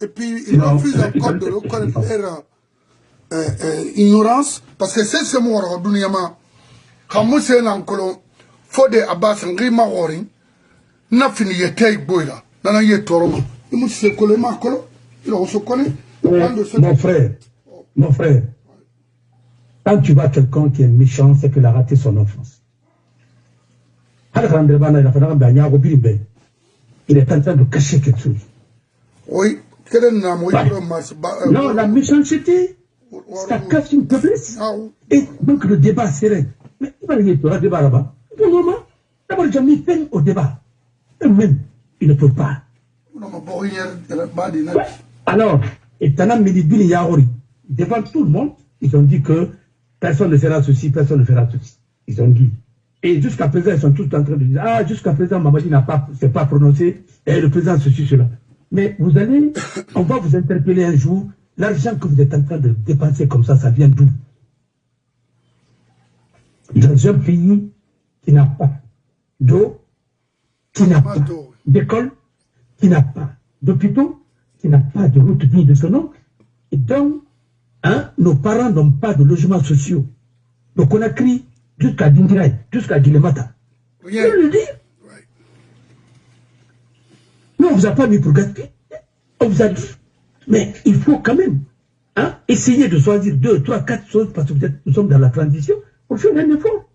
et puis, il refuse encore de reconnaître ignorance, parce que c'est ce mot, Dunyama. Quand moi, c'est un colon, faut des abbas, un grima orin, n'a fini yété boila, n'a yé toroma. Il me dit que le macolo, il se connaît. Mon frère, quand tu vois quelqu'un qui est méchant, c'est qu'il a raté son enfance. Il est en train de cacher quelque chose. Oui, non, la méchanceté, ça cache une faiblesse. Et donc le débat serait. Mais il va y avoir un débat là-bas. Pour le moment, d'abord, j'ai mis fin au débat. Eux-mêmes, ils ne peuvent pas. Alors, et Tanam Medibini Yaori, devant tout le monde, ils ont dit que personne ne fera ceci, personne ne fera ceci. Ils ont dit. Et jusqu'à présent, ils sont tous en train de dire, ah, jusqu'à présent, Mamadi s'est pas prononcé, et le président ceci, cela. Mais vous allez, on va vous interpeller un jour, l'argent que vous êtes en train de dépenser comme ça vient d'où? Dans un pays qui n'a pas d'eau, qui n'a pas d'école, qui n'a pas d'hôpitaux, qui n'a pas de route digne de ce nom, et donc, hein, nos parents n'ont pas de logements sociaux. Donc on a crié jusqu'à Dindiray, jusqu'à Dilemata. Je peux le dire. Mais on ne vous a pas mis pour gaspiller. On vous a dit. Mais il faut quand même hein, essayer de choisir 2, 3, 4 choses parce que nous sommes dans la transition pour faire un effort.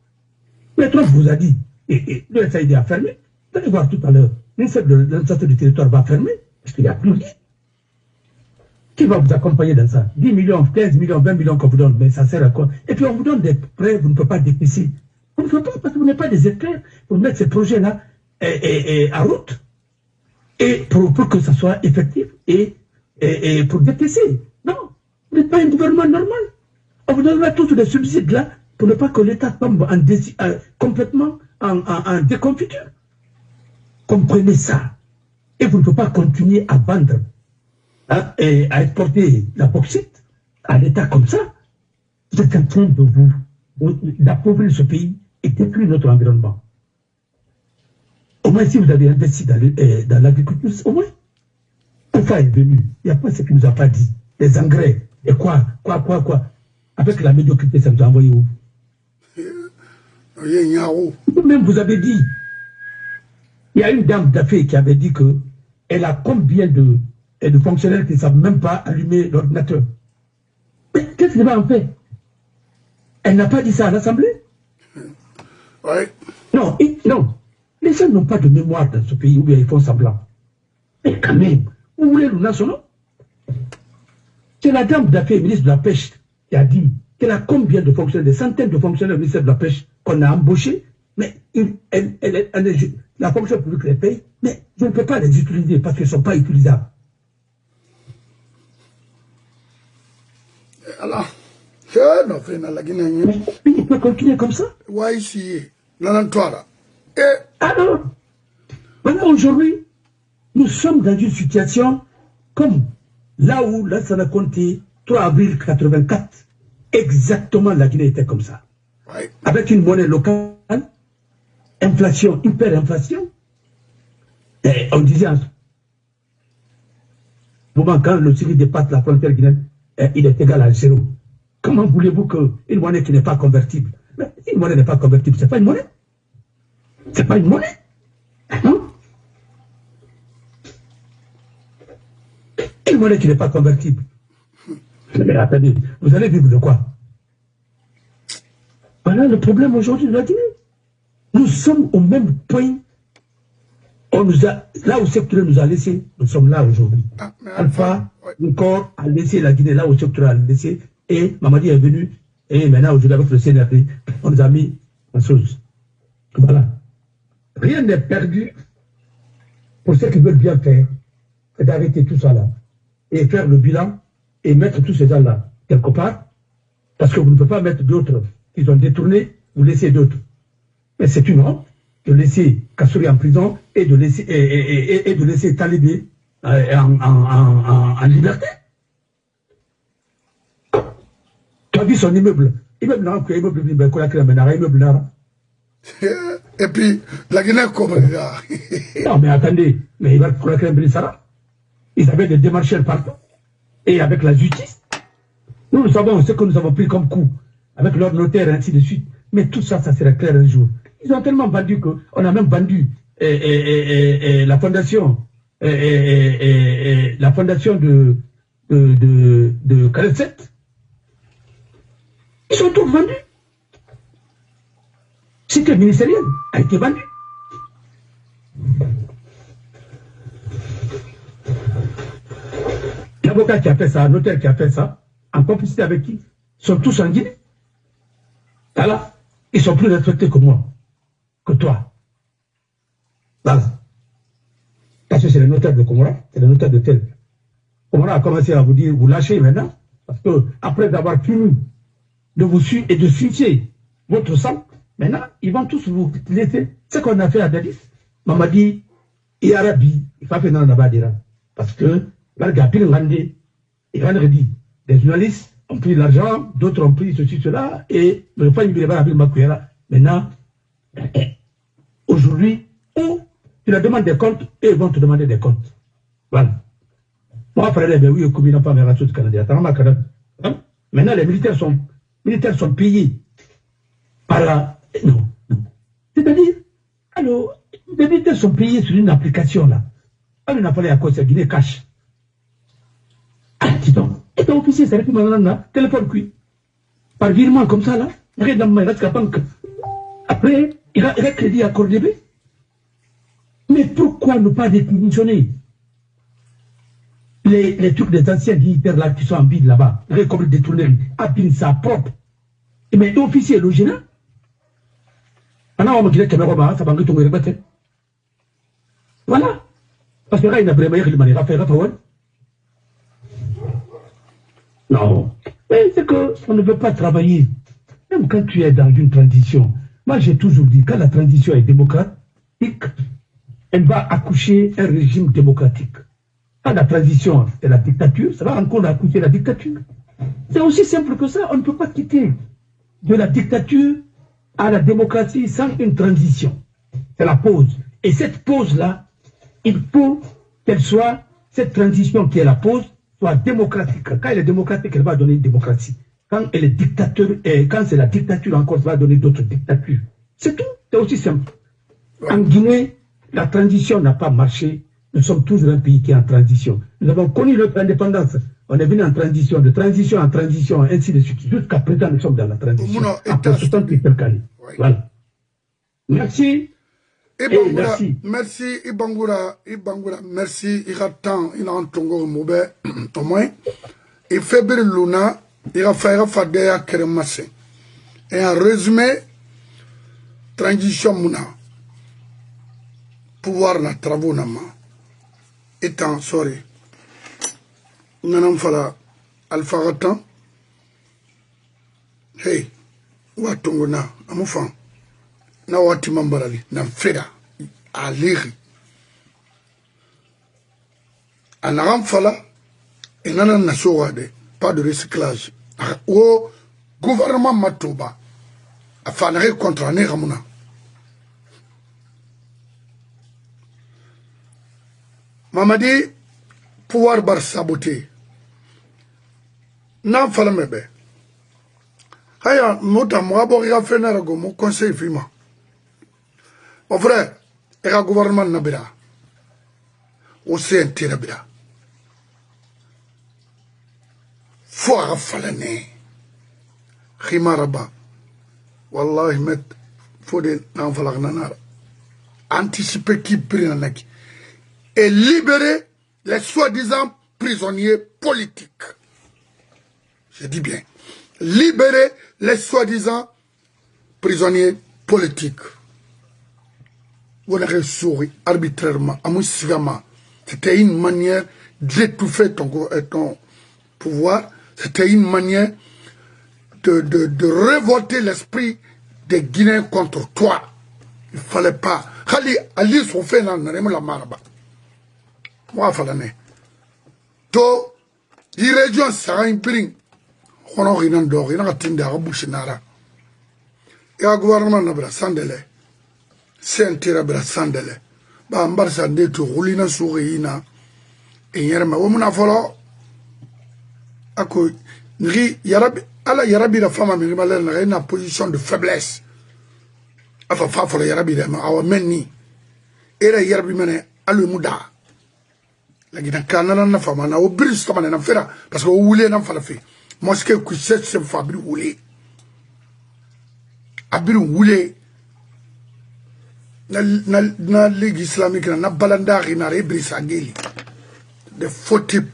Mais Trump vous a dit, et le SAID a fermé. Vous allez voir tout à l'heure, l'administration de l'administration du territoire va fermer parce qu'il n'y a plus rien. Qui va vous accompagner dans ça? 10 millions, 15 millions, 20 millions qu'on vous donne, mais ça sert à quoi? Et puis on vous donne des prêts, vous ne pouvez pas dépisser. Vous ne pouvez pas parce que vous n'êtes pas des experts pour mettre ces projets-là en route. Et pour que ça soit effectif et pour détester. Non, vous n'êtes pas un gouvernement normal. On vous donnera tous des subsides là pour ne pas que l'État tombe complètement en déconfiture. Comprenez ça. Et vous ne pouvez pas continuer à vendre hein, et à exporter la bauxite à l'État comme ça. Vous êtes en train de d'appauvrir ce pays et détruire notre environnement. Au moins, si vous avez investi dans l'agriculture, au moins, pourquoi est venu? Il n'y a pas ce qu'il ne nous a pas dit. Les engrais, et quoi. Avec la médiocrité, ça nous a envoyé où? Même vous avez dit, il y a une dame d'affaires qui avait dit qu'elle a combien de fonctionnaires qui ne savent même pas allumer l'ordinateur. Mais qu'est-ce qu'elle va en faire? Elle n'a pas dit ça à l'Assemblée? Oui. Non, non. Les gens n'ont pas de mémoire dans ce pays où ils font semblant. Mais quand même, vous voulez le national? C'est la dame d'affaires, ministre de la Pêche, qui a dit qu'elle a combien de fonctionnaires, des centaines de fonctionnaires au ministère de la Pêche qu'on a embauchés, mais la fonction publique les paye, mais je ne peux pas les utiliser parce qu'ils ne sont pas utilisables. Alors, il peut continuer comme ça. Alors, voilà, aujourd'hui, nous sommes dans une situation comme là où Lansana Conté, 3 avril 84, exactement la Guinée était comme ça. Ouais. Avec une monnaie locale, inflation, hyperinflation. Et on disait en ce moment, quand le Syrie dépasse la frontière guinéenne, il est égal à 0. Comment voulez-vous qu'une monnaie qui n'est pas convertible, mais si une monnaie n'est pas convertible, ce n'est pas une monnaie. Ce n'est pas une monnaie. Non. Une monnaie qui n'est pas convertible. Mais attendez, vous allez vivre de quoi? Voilà le problème aujourd'hui de la Guinée. Nous sommes au même point. On nous a, là où Secteur nous a laissé, nous sommes là aujourd'hui. Alpha, encore, a laissé la Guinée là où Secteur a laissé. Et Mamadi est venu. Et maintenant, aujourd'hui, avec le CNRD, on nous a mis en chose. Voilà. Rien n'est perdu pour ceux qui veulent bien faire. C'est d'arrêter tout ça là. Et faire le bilan et mettre tous ces gens-là quelque part. Parce que vous ne pouvez pas mettre d'autres qui ont détourné, vous laissez d'autres. Mais c'est une honte de laisser Kassouri en prison et de laisser, et de laisser Talibé en liberté. Tu as vu son immeuble. Immeuble là, immeuble. Et puis, la Guinée comme non, mais attendez, mais il va pour la Sarah. Ils avaient des démarcheurs partout. Et avec la justice. Nous savons ce que nous avons pris comme coup. Avec leur notaire et ainsi de suite. Mais tout ça, ça sera clair un jour. Ils ont tellement vendu qu'on a même vendu la fondation de Kaleset. Ils sont tous vendus. Cité ministérielle a été vendue. L'avocat qui a fait ça, le notaire qui a fait ça, en complicité avec qui, sont tous en Guinée. Voilà. Ils sont plus respectés que moi, que toi. Voilà. Parce que c'est le notaire de Komora, c'est le notaire de tel. Komora a commencé à vous dire, vous lâchez maintenant, parce que après avoir fini de vous suivre et de sucer votre sang, maintenant, ils vont tous vous laisser. Ce qu'on a fait à Dadis, Mamadi et Arabi, il faut faire dans la Badira. Parce que, là, Gapil Randé, il va dire, des journalistes ont pris l'argent, d'autres ont pris ceci, cela, et le point de vue maintenant, aujourd'hui, où tu leur demandes des comptes, et ils vont te demander des comptes. Voilà. Moi, frère, oui, comme il n'a pas mes ratios de Canada. Maintenant, les militaires sont payés par la. Non. C'est-à-dire, alors, les militaires sont payés sur une application là. On a parlé à cause de Guinée Cash. Ah, dis donc. Et ton officier, ça répond maintenant, téléphone cuit. Par virement comme ça, là, regarde dans ma banque. Après, il a crédit accordé. Mais pourquoi ne pas déclinationner les trucs des anciens militaires là qui sont en ville là-bas, comme détourner, abîme ça propre. Mais l'officier est logé là. On va dire que ça va tomber le. Voilà. Parce que là, il n'a vraiment rien à faire. Non. Mais c'est qu'on ne veut pas travailler. Même quand tu es dans une transition. Moi, j'ai toujours dit, quand la transition est démocratique, elle va accoucher un régime démocratique. Quand la transition est la dictature, ça va encore accoucher la dictature. C'est aussi simple que ça. On ne peut pas quitter de la dictature à la démocratie sans une transition. C'est la pause. Et cette pause-là, il faut qu'elle soit, cette transition qui est la pause, soit démocratique. Quand elle est démocratique, elle va donner une démocratie. Quand elle est dictature, et quand c'est la dictature encore, ça va donner d'autres dictatures. C'est tout. C'est aussi simple. En Guinée, la transition n'a pas marché. Nous sommes toujours un pays qui est en transition. Nous avons connu notre indépendance. On est venu en transition, de transition en transition, ainsi de suite. Jusqu'à présent, nous sommes dans la transition. Après 68 années. Voilà. Merci. Merci. Merci, Ibangura. Merci, Iratan, Inan Tongo Moube, au moins. Et Fébril Luna, Il a fait des acrémassés. Et en résumé, transition mouna. Pouvoir na travaux nama. Étant, sorry. Nanam fala alpha ratan. Hey, watongo na amufan. Na wati mambarali na feda a liri. Anaram fala et nana nasowade pas de recyclage. Au gouvernement matoba a fanare contre ne ramuna. Mamadi pouvoir bar saboter. Nan fala mebe. Haya mota mo abori a fenara go mo conseil fima. Mon frère, et le gouvernement nabira. Au CNT nabira. Faut rafalane. Khimaraba. Wallahi met. Faut de n'enfalagnanara. Anticiper qui prie et libérer les soi-disant prisonniers politiques. Je dis bien. Libérer les soi-disant prisonniers politiques. Vous avez souri arbitrairement, à Moussigama. C'était une manière d'étouffer ton pouvoir. C'était une manière de révolter l'esprit des Guinéens contre toi. Il ne fallait pas. Khali Ali Sofé n'a la maraba. Moi, il fallait. To, il région Sarah Impring. On a rien d'or, il a attendu à Bouchinara. Et le gouvernement n'a pas sans délai. C'est un tirabra sandele. Ba ambarsa ndeto hulina surina. Enyerma womuna folo. Ako nri yarabi ala yarabi la femme mi malere na une position de faiblesse. Afa fa folo yarabi la awa menni. Era yarabi mene alu muda. La gidan kanana na fama na obris to na fera parce que o wule na fala fe. Mosque ku se fabri wule. Abiru wule. Na Ligue islamique na balandari na Ibrissa Gueye de faux types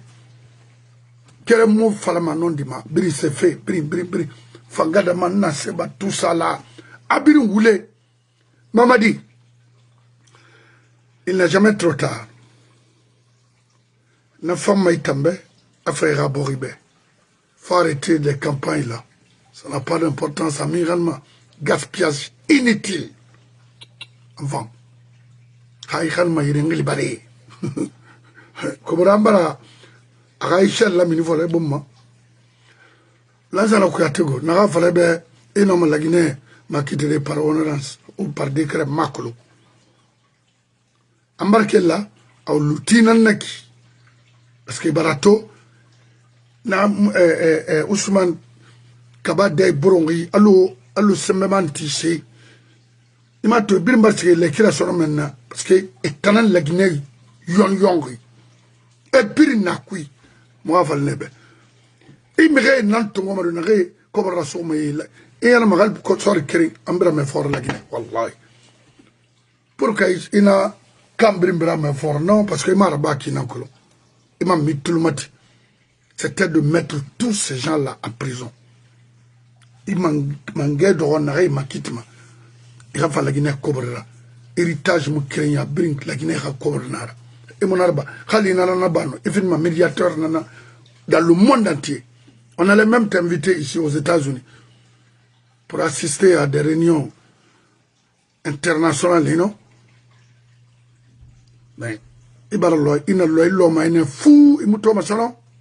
quel mot falama non dima bri se fait bri fangada manna seba tout ça là abiru wule Mamadi il n'est jamais trop tard na femme maitambe a fait raboribe faut arrêter les campagnes là ça n'a pas d'importance amiralement gaspillage inutile avant Haïkhan Maïrengli Baré. Kobrambara Aïcha la minifole bomma. Lazana Kuyatego, Nara Falebe, énorme la Guinée, m'a quitté par honorance ou par décret maclo. Embarqué là, au Lutina Naki. Parce que Barato, na Ousmane Kabade Borongi, allo Sememan Tissé. Il m'a tout bien parce que les créations maintenant, parce que étant la Guinée, yongri. Et puis, nakui, moi, valnebe. Il me ré, nan ton homme, n'a ré, comme rassou, mais il et un magal, sorry, kiri, ambra me fort la Guinée, wallahi. Pourquoi il n'a qu'ambrimbra me fort, non, parce que il m'a rabat qui n'a que l'on. Il m'a mis tout le matin. C'était de mettre tous ces gens-là en prison. Il m'a gué de renaré, il m'a quitté. Il a fallu la Guinée cobrera. Héritage me craignait à Brink, la Guinée a cobrera. Et mon arba, Khali Nana Bano, il fait ma médiateur dans le monde entier. On allait même t'inviter ici aux États-Unis pour assister à des réunions internationales, non? Mais, il va il fou, il m'a dit,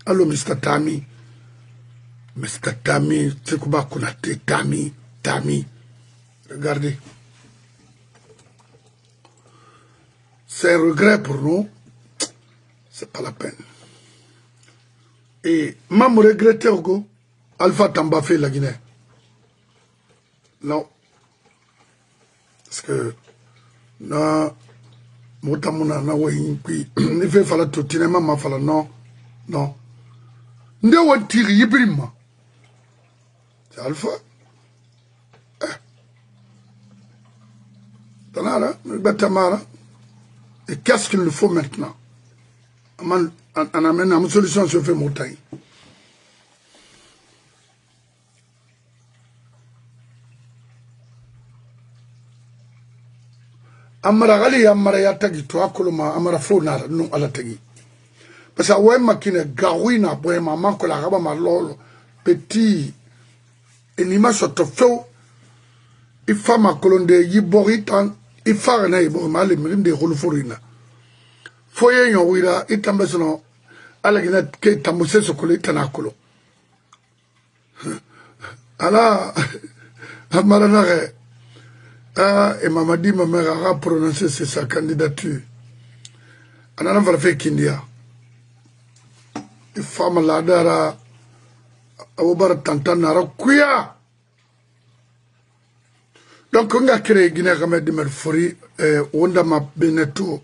allo, Mr. Tami. Mr. Tami, c'est quoi qu'on a Tami. Regardez. C'est un regret pour nous. C'est pas la peine. Et même regretter Alpha Tamba fait la Guinée. Non. Parce que na motamuna na wayin puis il fait fala tout tinema ma fala non. Nde won tiri yibrima. C'est Alpha. Tanara, Betamara. Et qu'est-ce qu'il nous faut maintenant? On amène une solution sur fait montagne. amara gali amara ya tagi to akoloma amara fo na no ala tagi parce que ouais makine gawina boy maman ko la raba ma lolo petit enima soto fo ifama kolonde yiboritan ifara na ibo male mrinde holforina foye yon wira itambe sono ala gina ke tamuse sokole tanakolo ala amara na et Mamadi ma mère a prononcé sa candidature anana va faire kindia femme la dara awobar tantana ra kuya donc on a créé Guinée comme de Merfori onda ma beneto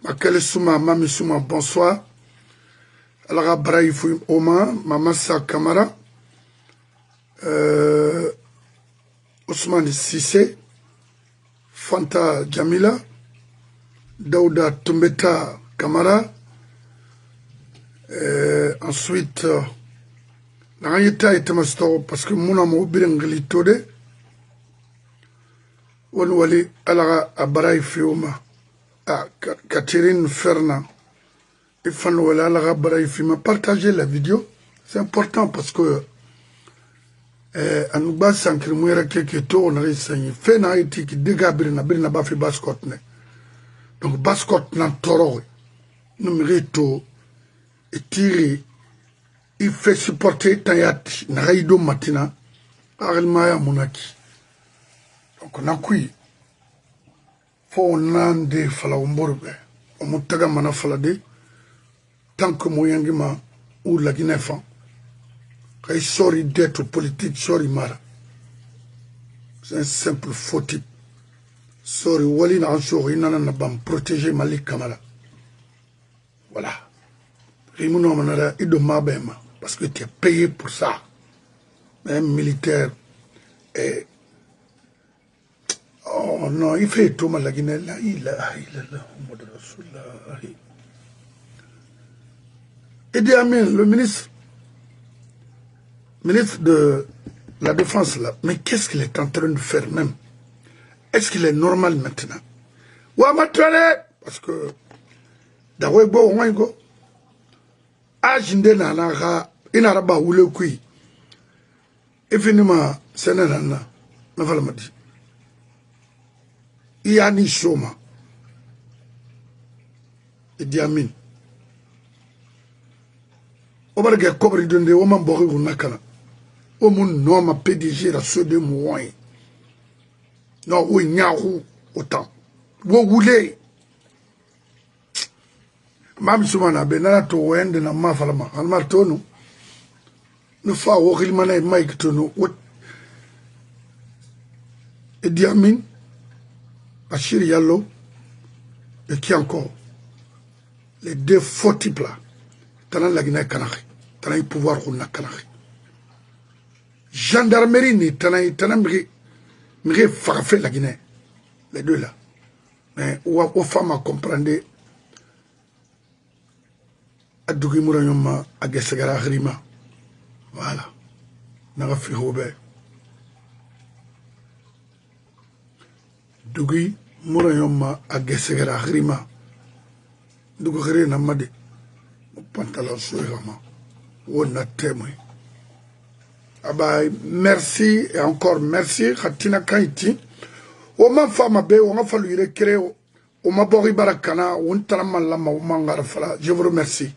ma kele suma mami suma bonsoir alors Braïfou Oma maman sa Camara Ousmane Sissé Fanta Jamila Daouda Tumbeta Kamara ensuite Nangayeta et Tamasto parce que mon amour Birengali Tode Wanwali Alara Abarai Fioma Catherine Fernand et Fanouela Alara Abarai Fioma partagez la vidéo c'est important parce que Anouba Sankri Mouera Keketo on a réussi fait na iti qui dégabirina birina bafi bascot ne donc bascot nan toro numerito et tiré il fait supporter Tayat na raido matina arelmaya monaki donc on a kui faut nande fala umborbe on mutaga mana fala de tant que moyangima ou la Guinée fan il sorry d'être politique, sorry mara. C'est un simple faux type. Sorry, wali na ansori nana na bam protéger Malik Kamara. Voilà. Rimuno manara ido mabema parce que tu es payé pour ça. Même militaire et oh non, il fait tout mal la Guinée là, il a Idi Amin, le ministre de la Défense là, mais qu'est-ce qu'il est en train de faire même? Est-ce qu'il est normal maintenant? Parce que d'Awebo Wango, Ajinde Nanaga, Inaraba Oulekui, et finalement, Sénana, Navalmadi. Iani Shoma, Idi Amin. Obarga Kobri Dunde, Oman Bori Nakana. O mon nom a PDG la ceux de moi. Non, oui, Nyahou, autant. Vous voulez. Mam Soumana, Benana to Wend na Mafalama, Almartono. Ne fa au Rilmana et Mike Tono. Et Diamin, Achir Yallo, et qui encore? Les deux faux types là. T'as la Guinée Kanari. T'as le pouvoir qu'on a Kanari. Gendarmerie ni tana mire farafé la Guinée. Les deux là. Mais aux femmes à comprendre Adougi Mourayoma à Gessagara Rima. Voilà. N'a fait Robert. Dougi Mourayoma à Gessagara Rima. Dougi Namade. Pantalon sur Rama. On a témoin. Ah bah, merci et encore merci. Khatina Kaiti. O ma fama be, on a fallu recréer. O ma bori barakana, on t'a mal lama, on m'a. Je vous remercie.